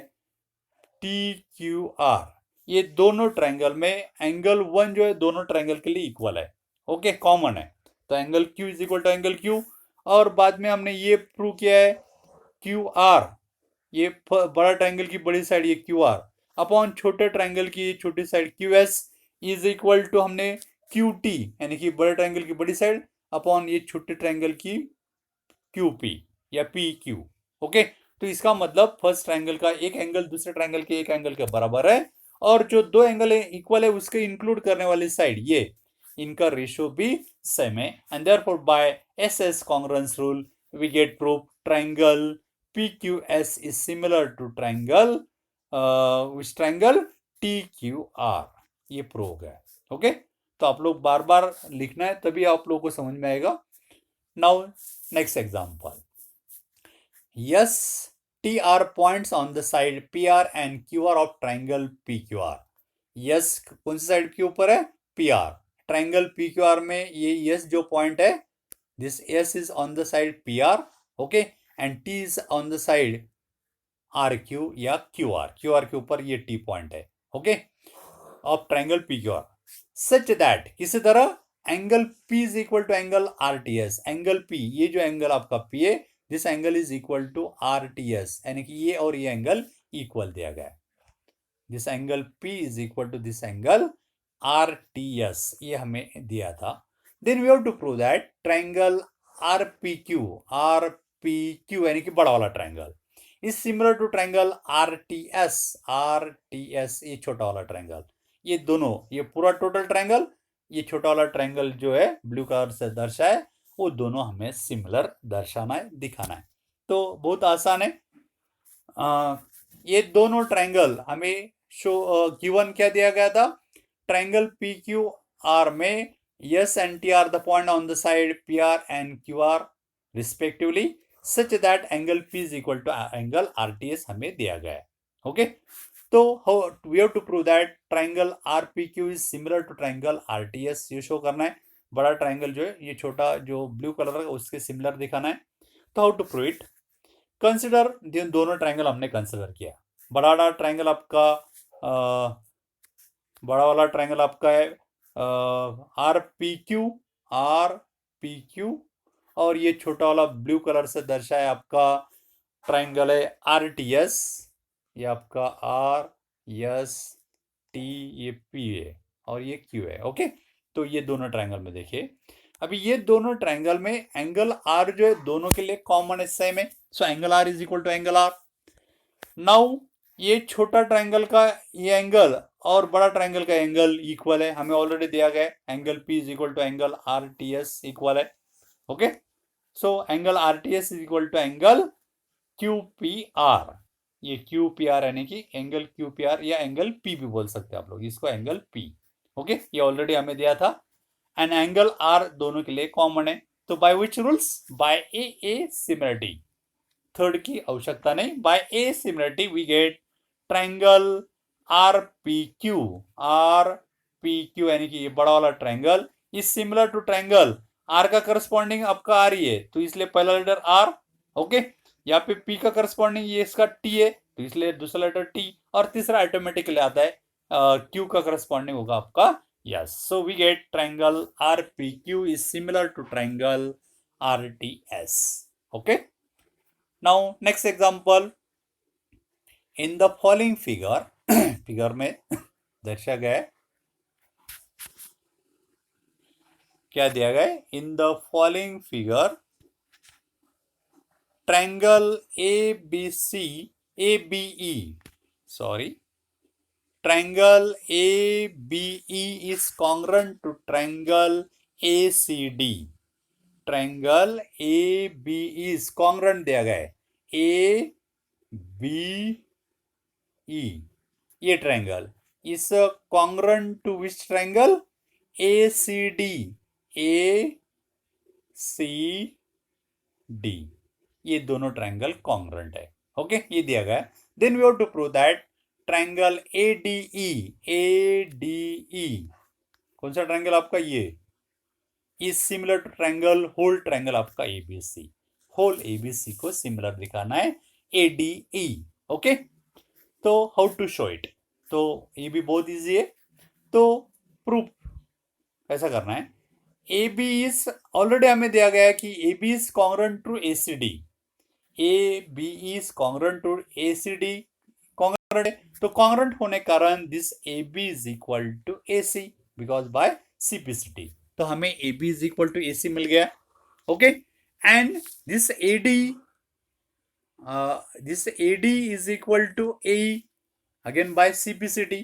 टी क्यू आर, ये दोनों ट्रायंगल में एंगल वन जो है दोनों ट्रायंगल के लिए इक्वल है, ओके, कॉमन है। तो angle Q is equal to angle Q. और बाद में हमने ये प्रूव किया है क्यू आर, ये बड़ा ट्रायंगल की बड़ी साइड ये क्यू आर अपॉन छोटे ट्रायंगल की छोटी side Q S is equal to हमने क्यू टी, यानी कि बड़े ट्रायंगल की बड़ी साइड अपॉन ये छोटे ट्रायंगल की क्यू पी या पी क्यू, ओके। तो इसका मतलब फर्स्ट ट्रायंगल का एक एंगल दूसरे ट्रायंगल के एक एंगल के बराबर है, और जो दो एंगल इक्वल है उसके इंक्लूड करने वाली साइड ये, इनका रेशियो भी सेम है। And therefore by S S congruence rule we get proof triangle P Q S is similar to triangle which triangle T Q R. ये प्रूव हो गया, ओके। तो आप लोग बार बार लिखना है तभी आप लोगों को समझ में आएगा। Now next example, yes, T are points on the side PR and QR of triangle PQR। yes कौन सी साइड के ऊपर है, PR। ट्रायंगल PQR में ये yes जो पॉइंट है, this S is on the side PR, okay, and T is on the side RQ या QR, QR के ऊपर ये T पॉइंट है, okay, of triangle PQR such that किसी तरह angle P is equal to angle RTS। Angle P, ये जो एंगल आपका P है, this angle is equal to RTS, यानी कि ये और ये एंगल इक्वल दिया गया है। This angle P is equal to this angle RTS, ये हमें दिया था। Then we have to prove that triangle RPQ यानी कि बड़ा वाला triangle is similar to triangle RTS ये छोटा वाला ट्रायंगल। ये दोनों, ये पूरा टोटल ट्रायंगल, ये छोटा वाला ट्रायंगल जो है ब्लू कलर से दर्शाए, वो दोनों हमें सिमिलर दर्शाना है, दिखाना है। तो बहुत आसान है। ये दोनों ट्रायंगल हमें शो गिवन क्या दिया गया था, ट्रायंगल पी क्यू आर में S and T are the point on the side P R and Q R respectively such that angle P is equal to angle R T S हमें दिया गया है, ओके। तो we have to prove that triangle R P Q is similar to triangle R T S, ये शो करना है। बड़ा ट्रायंगल जो है, ये छोटा जो ब्लू कलर है उसके सिमिलर दिखाना है। तो how to prove it, consider दोनों ट्रायंगल हमने कंसिडर किया। बड़ा वाला ट्रायंगल आपका बड़ा वाला ट्रायंगल आपका है आर पी क्यू, और ये छोटा वाला ब्लू कलर से दर्शाया आपका ट्रायंगल है आर टी एस, ये आपका आर एस टी, ये पी है और ये क्यू है, ओके। तो ये दोनों ट्रायंगल में देखिए, अभी ये दोनों ट्रायंगल में एंगल आर जो है दोनों के लिए कॉमन है, सेम है। So angle R is equal to angle R. Now ये छोटा ट्रायंगल का ये एंगल और बड़ा ट्रायंगल का एंगल इक्वल है, हमें ऑलरेडी दिया गया है angle P is equal to angle R T S equal है, okay. So angle R T S is equal to angle Q P R, ये क्यू पी आर यानी कि एंगल क्यू पी आर या एंगल पी भी बोल सकते हैं आप लोग इसको, एंगल पी, ओके। ये ऑलरेडी हमें दिया था। एंड एंगल आर दोनों के लिए कॉमन है। तो by which rules, by A similarity, third की आवश्यकता नहीं, by A similarity we get triangle R P Q यानी कि ये बड़ा वाला triangle is similar to triangle R का करस्पॉन्डिंग आपका आर ही है, तो इसलिए पहला लेटर आर, ओके। यहाँ पे पी का करस्पॉन्डिंग ये इसका टी है, तो इसलिए दूसरा लेटर टी, और तीसरा ऑटोमेटिकली आता है क्यू का करस्पॉन्डिंग होगा आपका S. So we get triangle R P Q is similar to triangle R T S, okay. Now next example, in the following figure figure में दर्शाया गया है, क्या दिया गया है? In the following figure triangle ABE, sorry, triangle ABE is congruent to triangle ACD. triangle ABE is congruent दिया गया है, ABE, ये triangle is congruent to which triangle? ACD. ACD, ये दोनों ट्रायंगल कॉन्ग्रेंट है. ओके, ये दिया गया है. Then we have to prove that triangle ADE, कौन सा ट्रायंगल आपका? ये is similar to triangle, whole triangle आपका ABC. होल ABC को सिमिलर दिखाना है ADE. ओके, तो हाउ टू शो इट? तो ये भी बहुत इजी है. तो प्रूफ ऐसा करना है, AB इज ऑलरेडी हमें दिया गया है कि AB is congruent to ACD. AB is congruent to ACD, congruent है. तो कॉन्ग्रेंट होने कारण this AB is equal to AC because by CPCT. तो हमें AB is equal to AC मिल गया. Okay, and this AD is equal to AE again by CPCT.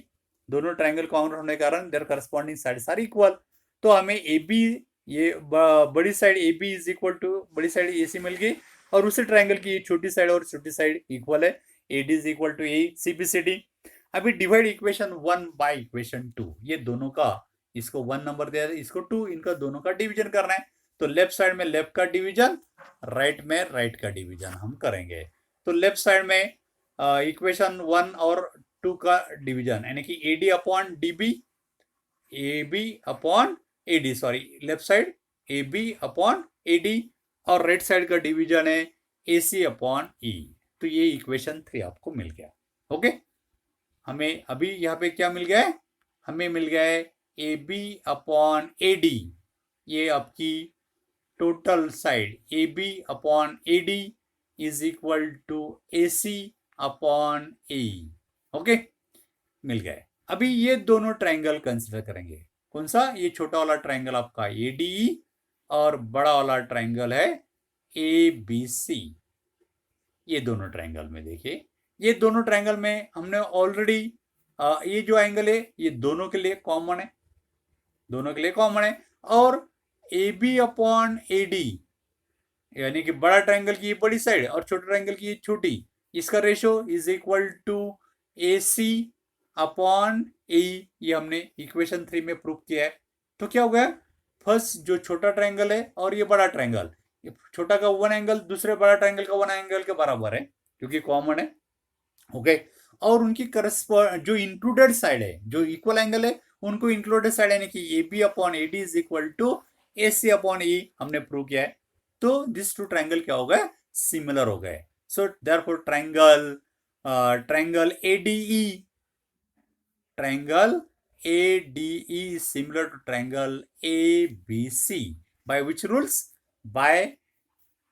दोनों ट्रायंगल कॉन्ग्रेंट होने कारण their corresponding sides are equal. तो हमें AB, ये बड़ी side AB is equal to बड़ी साइड AC मिल गई, और उसी ट्रायंगल की छोटी साइड और छोटी साइड इक्वल है. AD is equal to AE CPCT. अभी डिवाइड इक्वेशन 1 बाय इक्वेशन 2, ये दोनों का, इसको 1 नंबर दिया है, इसको 2, इनका दोनों का डिवीजन करना है. तो लेफ्ट साइड में लेफ्ट का डिवीजन, राइट में राइट का डिवीजन हम करेंगे. तो लेफ्ट साइड में इक्वेशन 1 और 2 का डिवीजन, यानी कि AD upon DB, AB upon AD, sorry left side AB upon AD, और राइट साइड का डिवीजन है AC अपॉन E. तो ये इक्वेशन 3 आपको मिल गया. ओके, हमें अभी यहाँ पे क्या मिल गया है? हमें मिल गया है AB अपॉन AD, ये आपकी total side AB upon AD is equal to AC upon AE. Okay, मिल गया. अभी ये दोनों ट्रायंगल कंसिडर करेंगे. कौन सा? ये छोटा वाला ट्रायंगल आपका ADE, और बड़ा वाला ट्रायंगल है ABC. ये दोनों ट्रायंगल में देखिए, ये दोनों ट्रायंगल में हमने ऑलरेडी ये जो एंगल है ये दोनों के लिए कॉमन है, दोनों के लिए कॉमन है. और AB अपॉन AD, यानी कि बड़ा ट्रायंगल की बड़ी साइड और छोटे ट्रायंगल की छोटी, इसका ratio is equal to AC upon AE. ये हमने इक्वेशन 3 में प्रूव किया है. तो क्या हो गया? फर्स्ट जो छोटा ट्रायंगल है और ये बड़ा ट्रायंगल, छोटा का 1 एंगल दूसरे बड़ा ट्रायंगल का 1 एंगल के बराबर है, क्योंकि कॉमन है. ओके, और उनकी करस्पॉन्ड जो इंक्लूडेड साइड है, जो इक्वल एंगल है, उनको इंक्लूडेड साइड यानी कि AB upon AD is equal to AC upon E हमने प्रूव किया है. तो दिस टू ट्रायंगल क्या हो गए? सिमिलर हो गए. So therefore triangle ADE is similar to triangle ABC. By which rules? By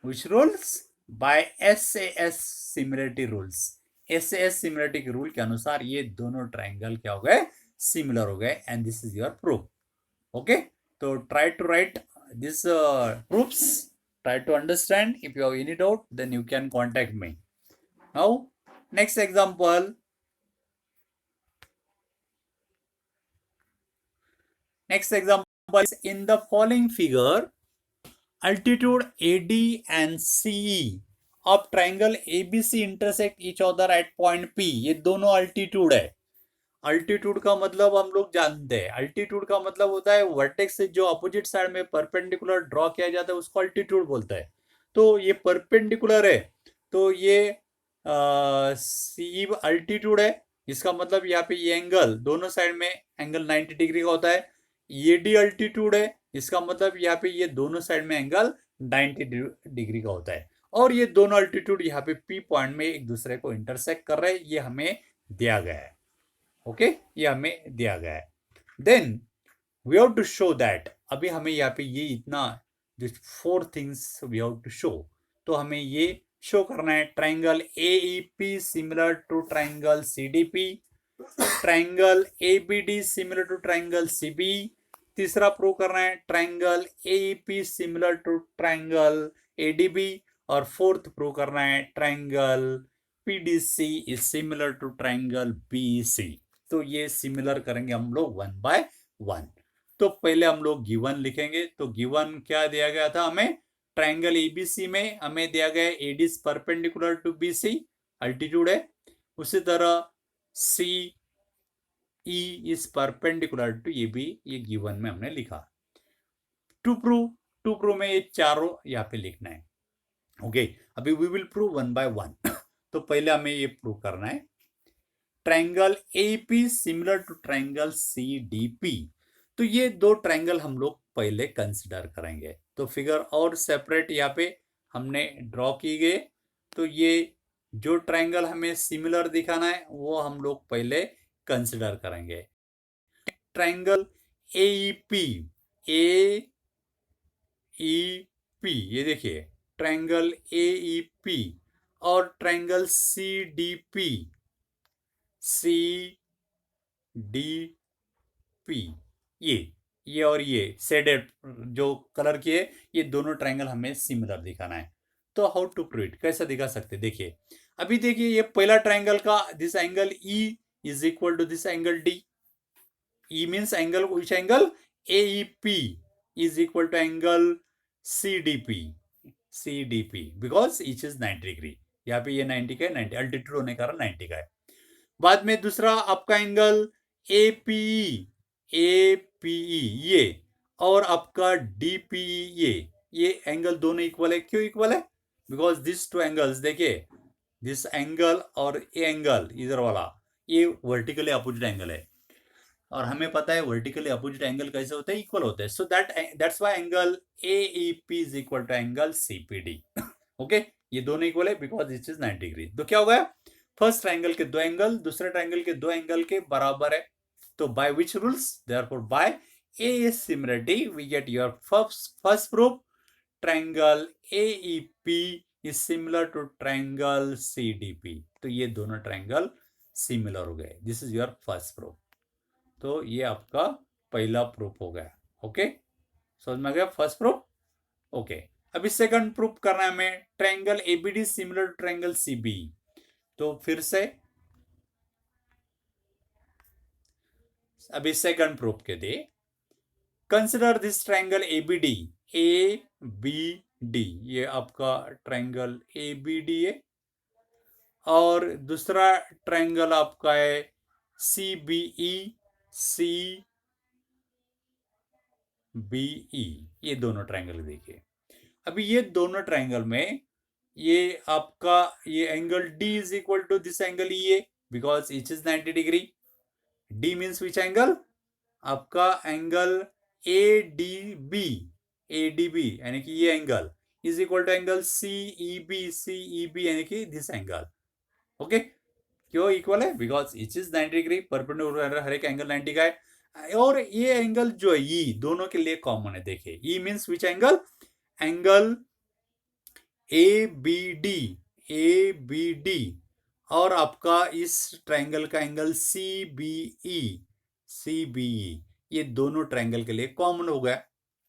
which rules? By SAS similarity rules. SAS similarity के रूल के अनुसार ये दोनों ट्रायंगल क्या हो गए? सिमिलर हो गए. And this is your proof. Okay, तो try to write this proofs. Try to understand. If you have any doubt, then you can contact me. Now, next example. Next example is in the following figure, altitude AD and CE of triangle ABC intersect each other at point P. ये दोनों अल्टीट्यूड है. अल्टीट्यूड का मतलब हम लोग जानते हैं. अल्टीट्यूड का मतलब होता है वर्टेक्स से जो अपोजिट साइड में परपेंडिकुलर ड्रॉ किया जाता है उसको अल्टीट्यूड बोलता है. तो ये परपेंडिकुलर है, तो ये CE अल्टीट्यूड है. इसका मतलब यहाँ पे ये एंगल दोनों साइड में एंगल 90 डिग्री का होता है. ये D अल्टीट्यूड है, इसका मतलब यहाँ पे ये दोनों साइड में एंगल 90 डिग्री का होता है. और ये दोनों अल्टीट्यूड यहाँ पे P पॉइंट में एक दूसरे को इंटरसेक्ट कर रहे हैं. ये हमें दिया गया है. ओके, ये हमें दिया गया है. Then we have to show that, अभी हमें यहाँ पे ये इतना 4 things we have to show. तो हमें ये शो करना है triangle AEP similar to triangle CDP, triangle ABD similar to triangle CB। तीसरा प्रूव करना है triangle AEP similar to triangle ADB। और फोर्थ प्रूव करना है triangle PDC is similar to triangle BC। तो ये सिमिलर करेंगे हम लोग 1 by 1। तो पहले हम लोग गिवन लिखेंगे। तो गिवन क्या दिया गया था हमें, ट्राइंगल ABC में हमें दिया गया AD is perpendicular to BC, altitude है। उसी तरह CE is perpendicular to AB, ये गिवन में हमने लिखा। टू प्रूव में ये चारों यहाँ पे लिखना है। ओके, अभी वी विल प्रूव 1 by 1। तो पहले हमें ये प्रूव करना है triangle AP similar to triangle CDP। तो ये दो ट्राइंगल हम लोग पहले कंसिडर करेंगे। तो फिगर और सेपरेट यहाँ पे हमने ड्रॉ की गई। तो ये जो ट्राइंगल हमें सिमिलर दिखाना है वो हम लोग पहले कंसिडर करेंगे। ट्राइंगल AEP, AEP ये देखिए ट्राइंगल AEP और ट्राइंगल CDP, CDP ये और ये शेडेड जो कलर की है, ये दोनों ट्राइंगल हमें सिमिलर दिखाना है। तो हाउ टू प्रूव इट, कैसे दिखा सकते, देखिए अभी देखिए ये पहला ट्राइंगल का this angle E is equal to this angle D। E means angle, which angle? AEP is equal to angle CDP, because each is 90 degree. यहाँ पे ये 90 का है, 90 अल्टीट्यूड होने के कारण 90 का है। बाद में दूसरा आपका एंगल APE ये और आपका DPE ये एंगल दोनों इक्वल है। क्यों इक्वल है? बिकॉज दिस टू एंगल्स देखिए, दिस एंगल और ये एंगल इधर वाला ये वर्टिकली अपोजिट एंगल है। और हमें पता है वर्टिकली अपोजिट एंगल कैसे होते हैं, इक्वल होते हैं। So that's why angle AEP is equal to angle CPD। Okay, ये दोनों इक्वल है बिकॉज इट इज 90 डिग्री। तो क्या होगा, फर्स्ट ट्राइंगल के दो एंगल दूसरे ट्राइंगल के दो एंगल के बराबर है। तो by which rules, therefore by A similarity we get your first proof, triangle AEP is similar to triangle CDP। तो ये दोनों ट्राइंगल सिमिलर हो गए। This is your first proof. तो ये आपका पहला प्रूफ हो गया। ओके, समझ में आ गया फर्स्ट प्रूफ। ओके, अभी सेकंड प्रूफ करना है हमें, triangle ABD similar to triangle CBE। तो फिर से अभी सेकंड प्रूफ के लिए consider this triangle ABD, ABD ये आपका ट्राइंगल ABD है और दूसरा ट्राइंगल आपका है CBE, CBE ये दोनों ट्राइंगल देखिए। अभी ये दोनों ट्राइंगल में ये आपका ये angle D is equal to this angle EA because each is 90 degree. D means which angle, आपका एंगल ADB, ADB यानी कि ये angle is equal to angle CEB यानी कि दिस एंगल। ओके, क्यों इक्वल है, because each is 90 degree, perpendicular हर एक एंगल 90 का है। और ये एंगल जो है E दोनों के लिए कॉमन है। देखिए E means which angle, angle ABD और आपका इस ट्राइंगल का एंगल CBE ये दोनों ट्राइंगल के लिए कॉमन हो गया।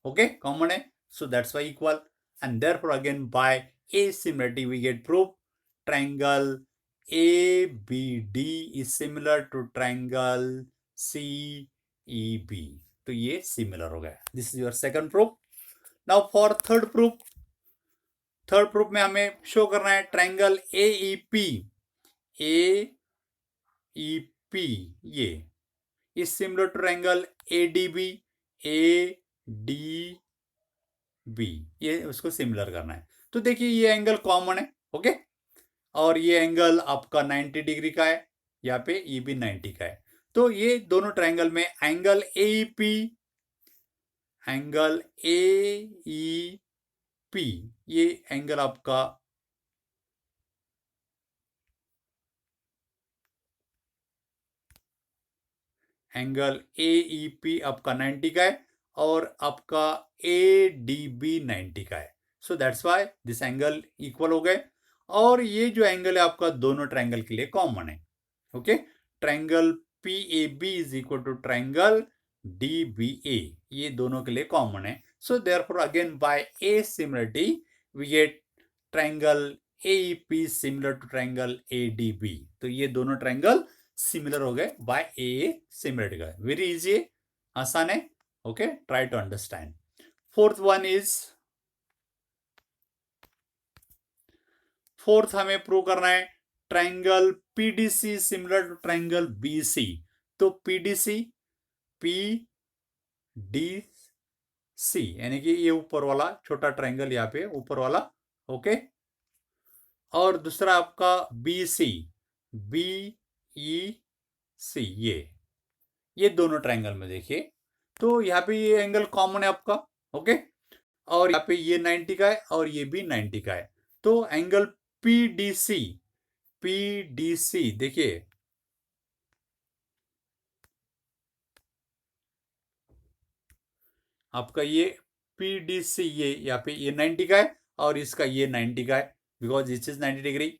ओके, कॉमन है, so that's why equal. And therefore again by A similarity we get proof triangle ABD is similar to triangle CEB। तो ये सिमिलर हो गया। This is your second proof. Now for third proof, third proof में हमें शो करना है ट्राइंगल AEP ये is similar to triangle ADB ये उसको सिमिलर करना है। तो देखिए ये एंगल कॉमन है। ओके, और ये एंगल आपका 90 डिग्री का है, यहाँ पे ये भी 90 का है। तो ये दोनों ट्राइंगल में एंगल AEP ये एंगल आपका एंगल AEP आपका 90 का है और आपका ADB 90 का है। So that's why this angle equal हो गए। और ये जो एंगल है आपका दोनों ट्रायंगल के लिए कॉमन है. Okay, triangle PAB is equal to triangle DBA, ये दोनों के लिए कॉमन है. So therefore again by A similarity we get triangle AEP similar to triangle ADB. तो ये दोनों ट्रायंगल सिमिलर हो गए बाय ए सिमिलरिटी का. वेरी इजी है, आसान है. Okay, try to understand. Fourth one is, fourth हमें प्रूव करना है triangle PDC similar to triangle BC. तो PDC PDC यानी कि ये ऊपर वाला छोटा ट्रायंगल यहाँ पे ऊपर वाला. ओके, और दूसरा आपका BC BEC, ये दोनों ट्रायंगल में देखिए तो यहाँ पे ये एंगल कॉमन है आपका. ओके, और यहाँ पे ये 90 का है और ये भी 90 का है. तो एंगल PDC देखिए आपका ये PDC, ये यहाँ पे ये 90 का है और इसका ये 90 का है बिकॉज इट इज 90 डिग्री.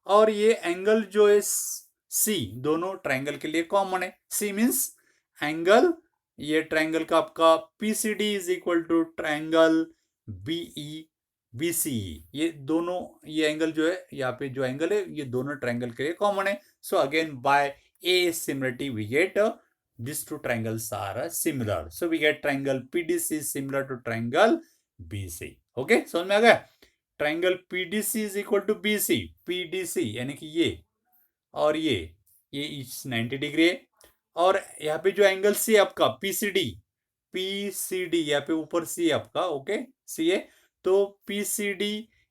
और ये एंगल जो है C दोनों ट्रायंगल के लिए कॉमन है. C मीन्स एंगल, ये ट्रायंगल का आपका PCD is equal to triangle BCE. ये दोनों, ये एंगल जो है यहाँ पे जो एंगल है ये दोनों ट्रायंगल के लिए कॉमन है. So again by A similarity we get these two triangles are similar. So we get triangle PDC similar to triangle BC. Okay, समझ में आ गया. Triangle PDC is equal to BC. PDC यानी कि ये और ये 90 डिग्री है. और यहाँ पे जो एंगल C है आपका PCD यहाँ पे ऊपर C है आपका. ओके, C है तो PCD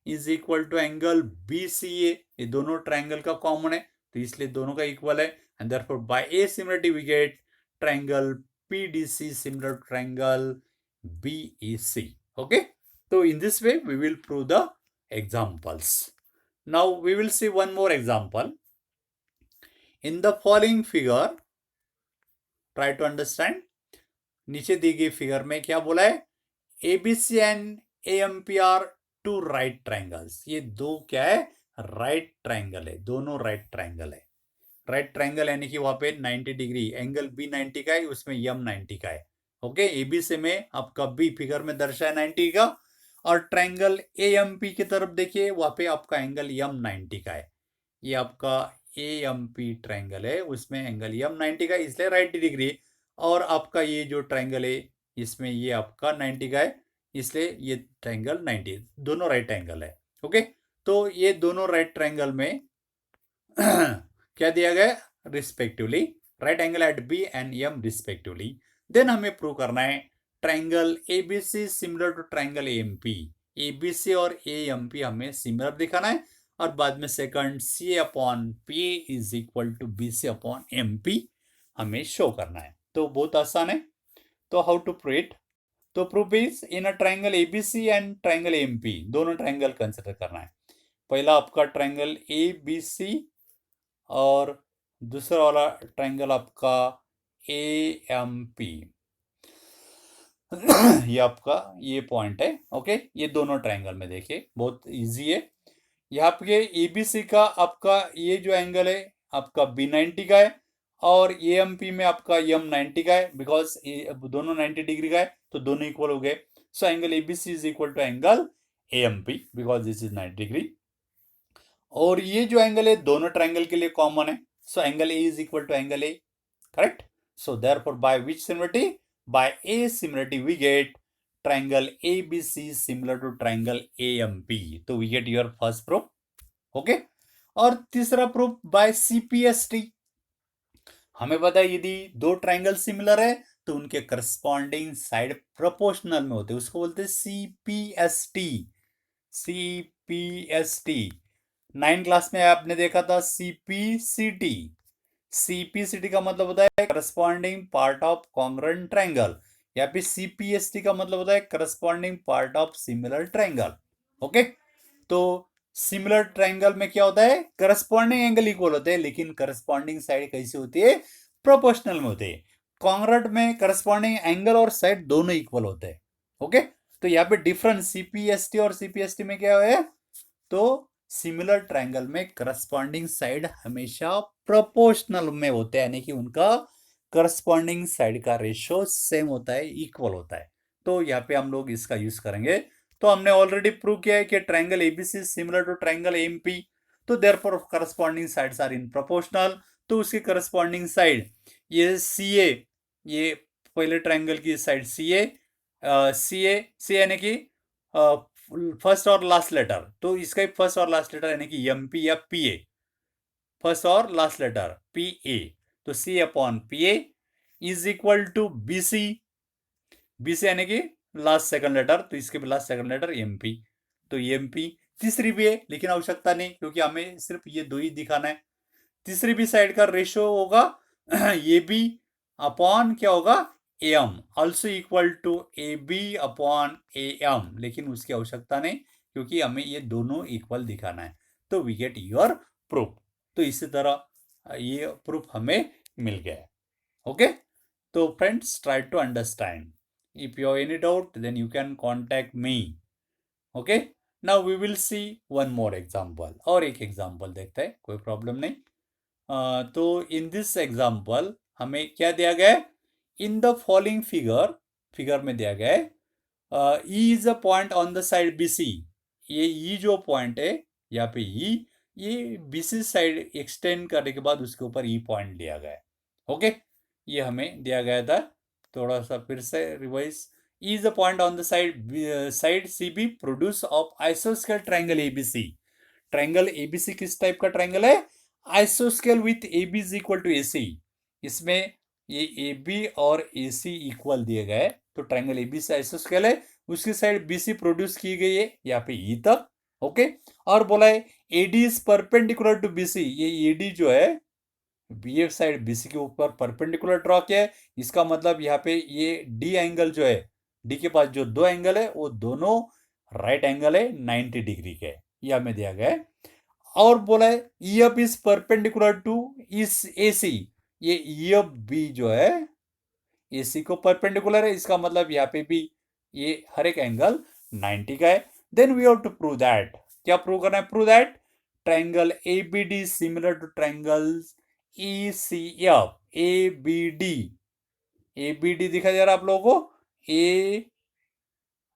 is equal to angle BCA. ये दोनों ट्रायंगल का कॉमन है तो इसलिए दोनों का इक्वल है. And therefore by A similarity we get triangle PDC similar to triangle BEC. Okay, so in this way we will prove the examples. Now we will see one more example. In the following figure, try to understand. नीचे दी गई फिगर में क्या बोला है, ABC and AMP are two right triangles. ये दो क्या है, राइट ट्रायंगल है, दोनों राइट ट्रायंगल है. राइट ट्रायंगल यानी कि वहां पे 90 डिग्री एंगल B 90 का है, उसमें M 90 का है. ओके, ABC में आपका B फिगर में दर्शाया 90 का और ट्रायंगल AMP की तरफ देखिए वहां पे आपका एंगल M 90 का है. ये आपका AMP ट्रायंगल है, उसमें एंगल M 90 का है इसलिए राइट डिग्री. और आपका ये जो ट्रायंगल है इसमें ये आपका 90 का है इसलिए ये ट्रायंगल 90, दोनों राइट एंगल है. ओके, तो ये दोनों राइट ट्रायंगल में क्या दिया गया, respectively right angle at B and M respectively. Then हमें प्रूव करना है triangle ABC similar to triangle AMP. ABC और AMP हमें सिमिलर दिखाना है और बाद में second CA upon PA is equal to BC upon MP हमें शो करना है. तो बहुत आसान है. तो हाउ टू प्रूव इट, तो proof is in a triangle ABC and triangle AMP दोनों ट्रायंगल कंसिडर करना है. पहला आपका ट्रायंगल ABC और दूसरा वाला ट्रायंगल आपका AMP. ये आपका ये पॉइंट है. ओके, ये दोनों ट्रायंगल में देखिए बहुत इजी है. यहाँ पे ABC का आपका ये जो एंगल है आपका B 90 का है और AMP में आपका M 90 का है बिकॉज दोनों 90 डिग्री का है तो दोनों इक्वल हो गए. So angle ABC is equal to angle AMP because this is 90 degree. और ये जो एंगल है दोनों ट्रायंगल के लिए कॉमन है. So angle A is equal to angle A, correct. So therefore by which similarity, by A similarity we get triangle ABC similar to triangle AMP. तो we get your first proof. Okay, और तीसरा प्रूफ बाय CPST. हमें पता है यदि दो ट्रायंगल सिमिलर है तो उनके करस्पॉन्डिंग साइड प्रोपोर्शनल में होते हैं, उसको बोलते हैं CPST. CPST 9 क्लास में आपने देखा था CPCT. CPCT का मतलब होता है corresponding part of congruent triangle. यहाँ पे CPST का मतलब होता है corresponding part of similar triangle. Okay, तो सिमिलर ट्रायंगल में क्या होता है, करस्पॉन्डिंग एंगल इक्वल होते हैं लेकिन करस्पॉन्डिंग साइड कैसी होती है, प्रोपोर्शनल में होते हैं. कॉन्ग्रुएंट में करस्पॉन्डिंग एंगल और साइड दोनों इक्वल होते हैं. ओके, तो यहाँ पे डिफरेंस CPST और CPST में क्या है, तो सिमिलर ट्रायंगल में करस्पॉन्डिंग साइड हमेशा प्रोपोर्शनल में होते हैं, यानी कि उनका करस्पॉन्डिंग साइड का रेशियो सेम होता है, इक्वल होता है। तो यहाँ पे हम लोग इसका यूज करेंगे। तो हमने ऑलरेडी प्रूव किया है कि triangle ABC similar to triangle MP, तो therefore corresponding sides are in proportional. तो उसकी करस्पॉन्डिंग साइड ये सी ए, ये पहले ट्रायंगल की साइड सी ए, सी यानी कि फर्स्ट और लास्ट लेटर, तो इसका फर्स्ट और लास्ट लेटर यानी कि एमपी या पीए, फर्स्ट और लास्ट लेटर पी ए, तो C upon P A is equal to B C, B C यानी कि लास्ट सेकंड लेटर, तो इसके भी लास्ट सेकंड लेटर एमपी, तो एमपी। तीसरी भी है लेकिन आवश्यकता नहीं, क्योंकि हमें सिर्फ ये दो ही दिखाना है। तीसरी भी साइड का रेशियो होगा ए बी अपॉन क्या होगा M, also equal to A B upon A M, लेकिन उसकी आवश्यकता नहीं क्योंकि हमें ये दोनों इक्वल दिखाना है। तो वी गेट योर प्रूफ। तो इसी तरह ये प्रूफ हमें मिल गया। ओके, तो friends try to understand. If you have any doubt then you can contact me. Okay, now we will see one more example, और एक एग्जाम्पल देखते हैं, कोई प्रॉब्लम नहीं। तो इन दिस एग्जाम्पल हमें क्या दिया गया है, इन द फॉलोइंग फिगर में दिया गया है E is a point on the side B C. ये ई जो पॉइंट है यहाँ पे ई, ये बी सी साइड एक्सटेंड करने के बाद उसके ऊपर ई पॉइंट लिया गया है। ओके, ये हमें दिया गया था, थोड़ा सा फिर से revise. E is a point on the side C B produce of आइसोस्केल ट्राइंगल एबीसी। ट्राइंगल एबीसी किस टाइप का ट्राइंगल है, आइसोस्केल with A B is equal to A C. इसमें ये ए बी और ए सी इक्वल दिए गए, तो ट्राइंगल ए बी से आइसोस्केल है, उसकी साइड बी सी प्रोड्यूस की गई है यहाँ पे ई तक। ओके, और बोला है A D is perpendicular to B C, ये ए डी जो है B F side B C के ऊपर परपेंडिकुलर ड्रॉ किया है। इसका मतलब यहाँ पे ये डी एंगल जो है, डी के पास जो दो एंगल है वो दोनों राइट एंगल है 90 डिग्री के, ये हमें दिया गया है। और बोला है E F is perpendicular to इस ए सी, ये ई एफ बी जो है ए सी को परपेंडिकुलर है, इसका मतलब यहाँ पे भी ये हर एक एंगल 90 का है। Then we have to prove that, क्या प्रूव करना है, prove that triangle A B D similar to triangles E C F. A B D दिखा जा रहा है आप लोगों को, ए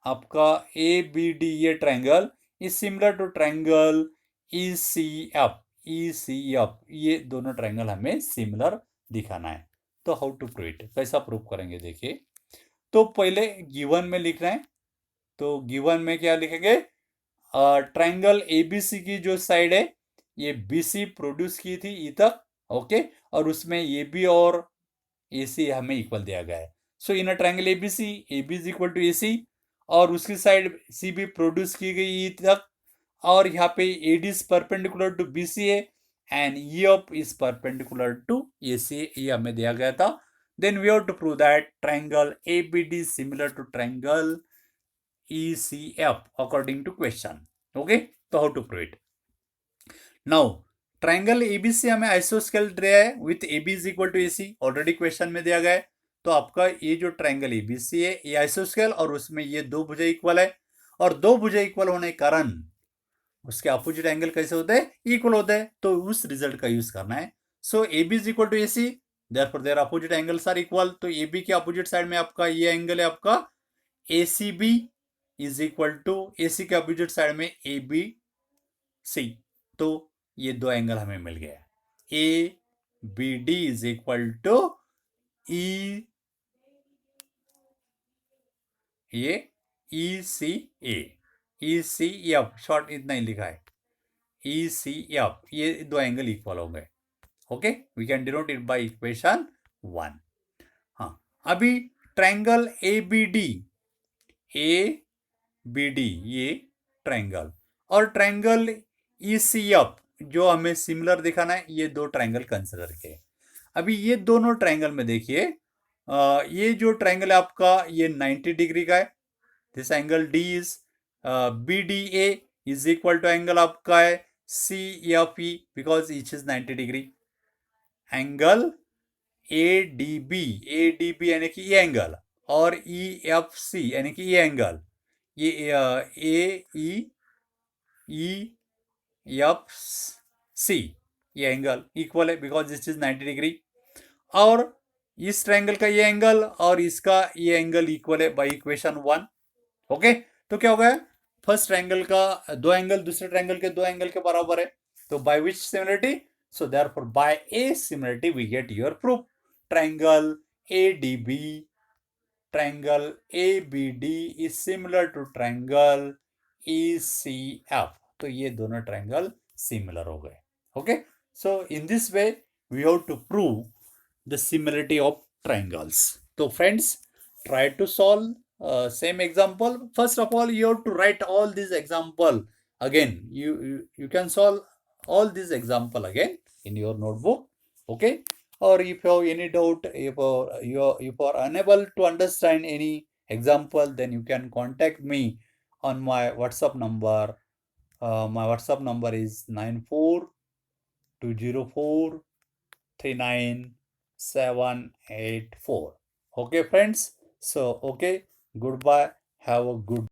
आपका ए बी डी ये triangle is similar to triangle E C F, ये दोनों ट्राइंगल हमें सिमिलर दिखाना है। तो हाउ टू प्रूव इट, कैसा प्रूव करेंगे देखिए। तो पहले गिवन में लिखना है, तो गिवन में क्या लिखेंगे, ट्राइंगल एबीसी की जो साइड है ये बीसी प्रोड्यूस की थी ई तक। ओके, और उसमें ए बी और ए सी हमें इक्वल दिया गया है। So in a triangle ABC A B is equal to A C, और उसकी साइड सी बी प्रोड्यूस की गई ई तक, और यहाँ पे A D is perpendicular to B C A and E F is perpendicular to A C, ये हमें दिया गया था। Then we have to prove that triangle A B D similar to triangle ECF according to question. Okay, तो how to prove it? Now triangle ABC हमें आइसोस्केल दिया है with AB is equal to AC, already question में दिया गया है। तो आपका ये जो ट्राइंगल ABC है ये आइसोस्केल, और उसमें ये दो भुजा इक्वल है, और दो भुजा इक्वल होने के कारण उसके अपोजिट एंगल कैसे होते हैं, इक्वल होते हैं, तो उस रिजल्ट का यूज करना है। So AB is equal to AC, therefore their opposite angles are equal. तो AB के अपोजिट साइड में आपका ये एंगल है आपका ACB is equal to AC के अपोजिट साइड में ABC, तो ये दो एंगल हमें मिल गया। ABD इज इक्वल टू ई, ये ECF शॉर्ट इतना ही लिखा है, ECF, ये दो एंगल इक्वल हो गए। Okay, we can denote it by equation 1। हाँ, अभी ट्राइंगल ABD ये ट्राइंगल, और ट्राइंगल ECF जो हमें सिमिलर दिखाना है, ये दो ट्राइंगल कंसिडर किए। अभी ये दोनों ट्राइंगल में देखिए, ये जो ट्राइंगल है आपका ये 90 डिग्री का है। This angle D is BDA is equal to angle आपका है CFE because each is 90 degree. Angle ADB यानी कि ये एंगल, और EFC यानी कि ये एंगल, ये एफ सी, ये एंगल इक्वल है बिकॉज दिस इज 90 डिग्री, और इस ट्रायंगल का ये एंगल और इसका ये एंगल इक्वल है बाय इक्वेशन 1। ओके, तो क्या हो गया, फर्स्ट ट्रायंगल का दो एंगल दूसरे ट्रायंगल के दो एंगल के बराबर है, तो by which similarity, so therefore by A similarity we get your proof, triangle ADB, triangle ABD is similar to triangle ECF, तो ये दोनों ट्रायंगल सिमिलर हो गए। Okay, so in this way we have to prove the similarity of triangles. So friends, try to solve same example. First of all, you have to write all these example again. You can solve all these example again in your notebook. Okay, or if you have any doubt, if you are unable to understand any example, then you can contact me on my WhatsApp number. My WhatsApp number is 94204398784. Okay friends, so okay, goodbye, have a good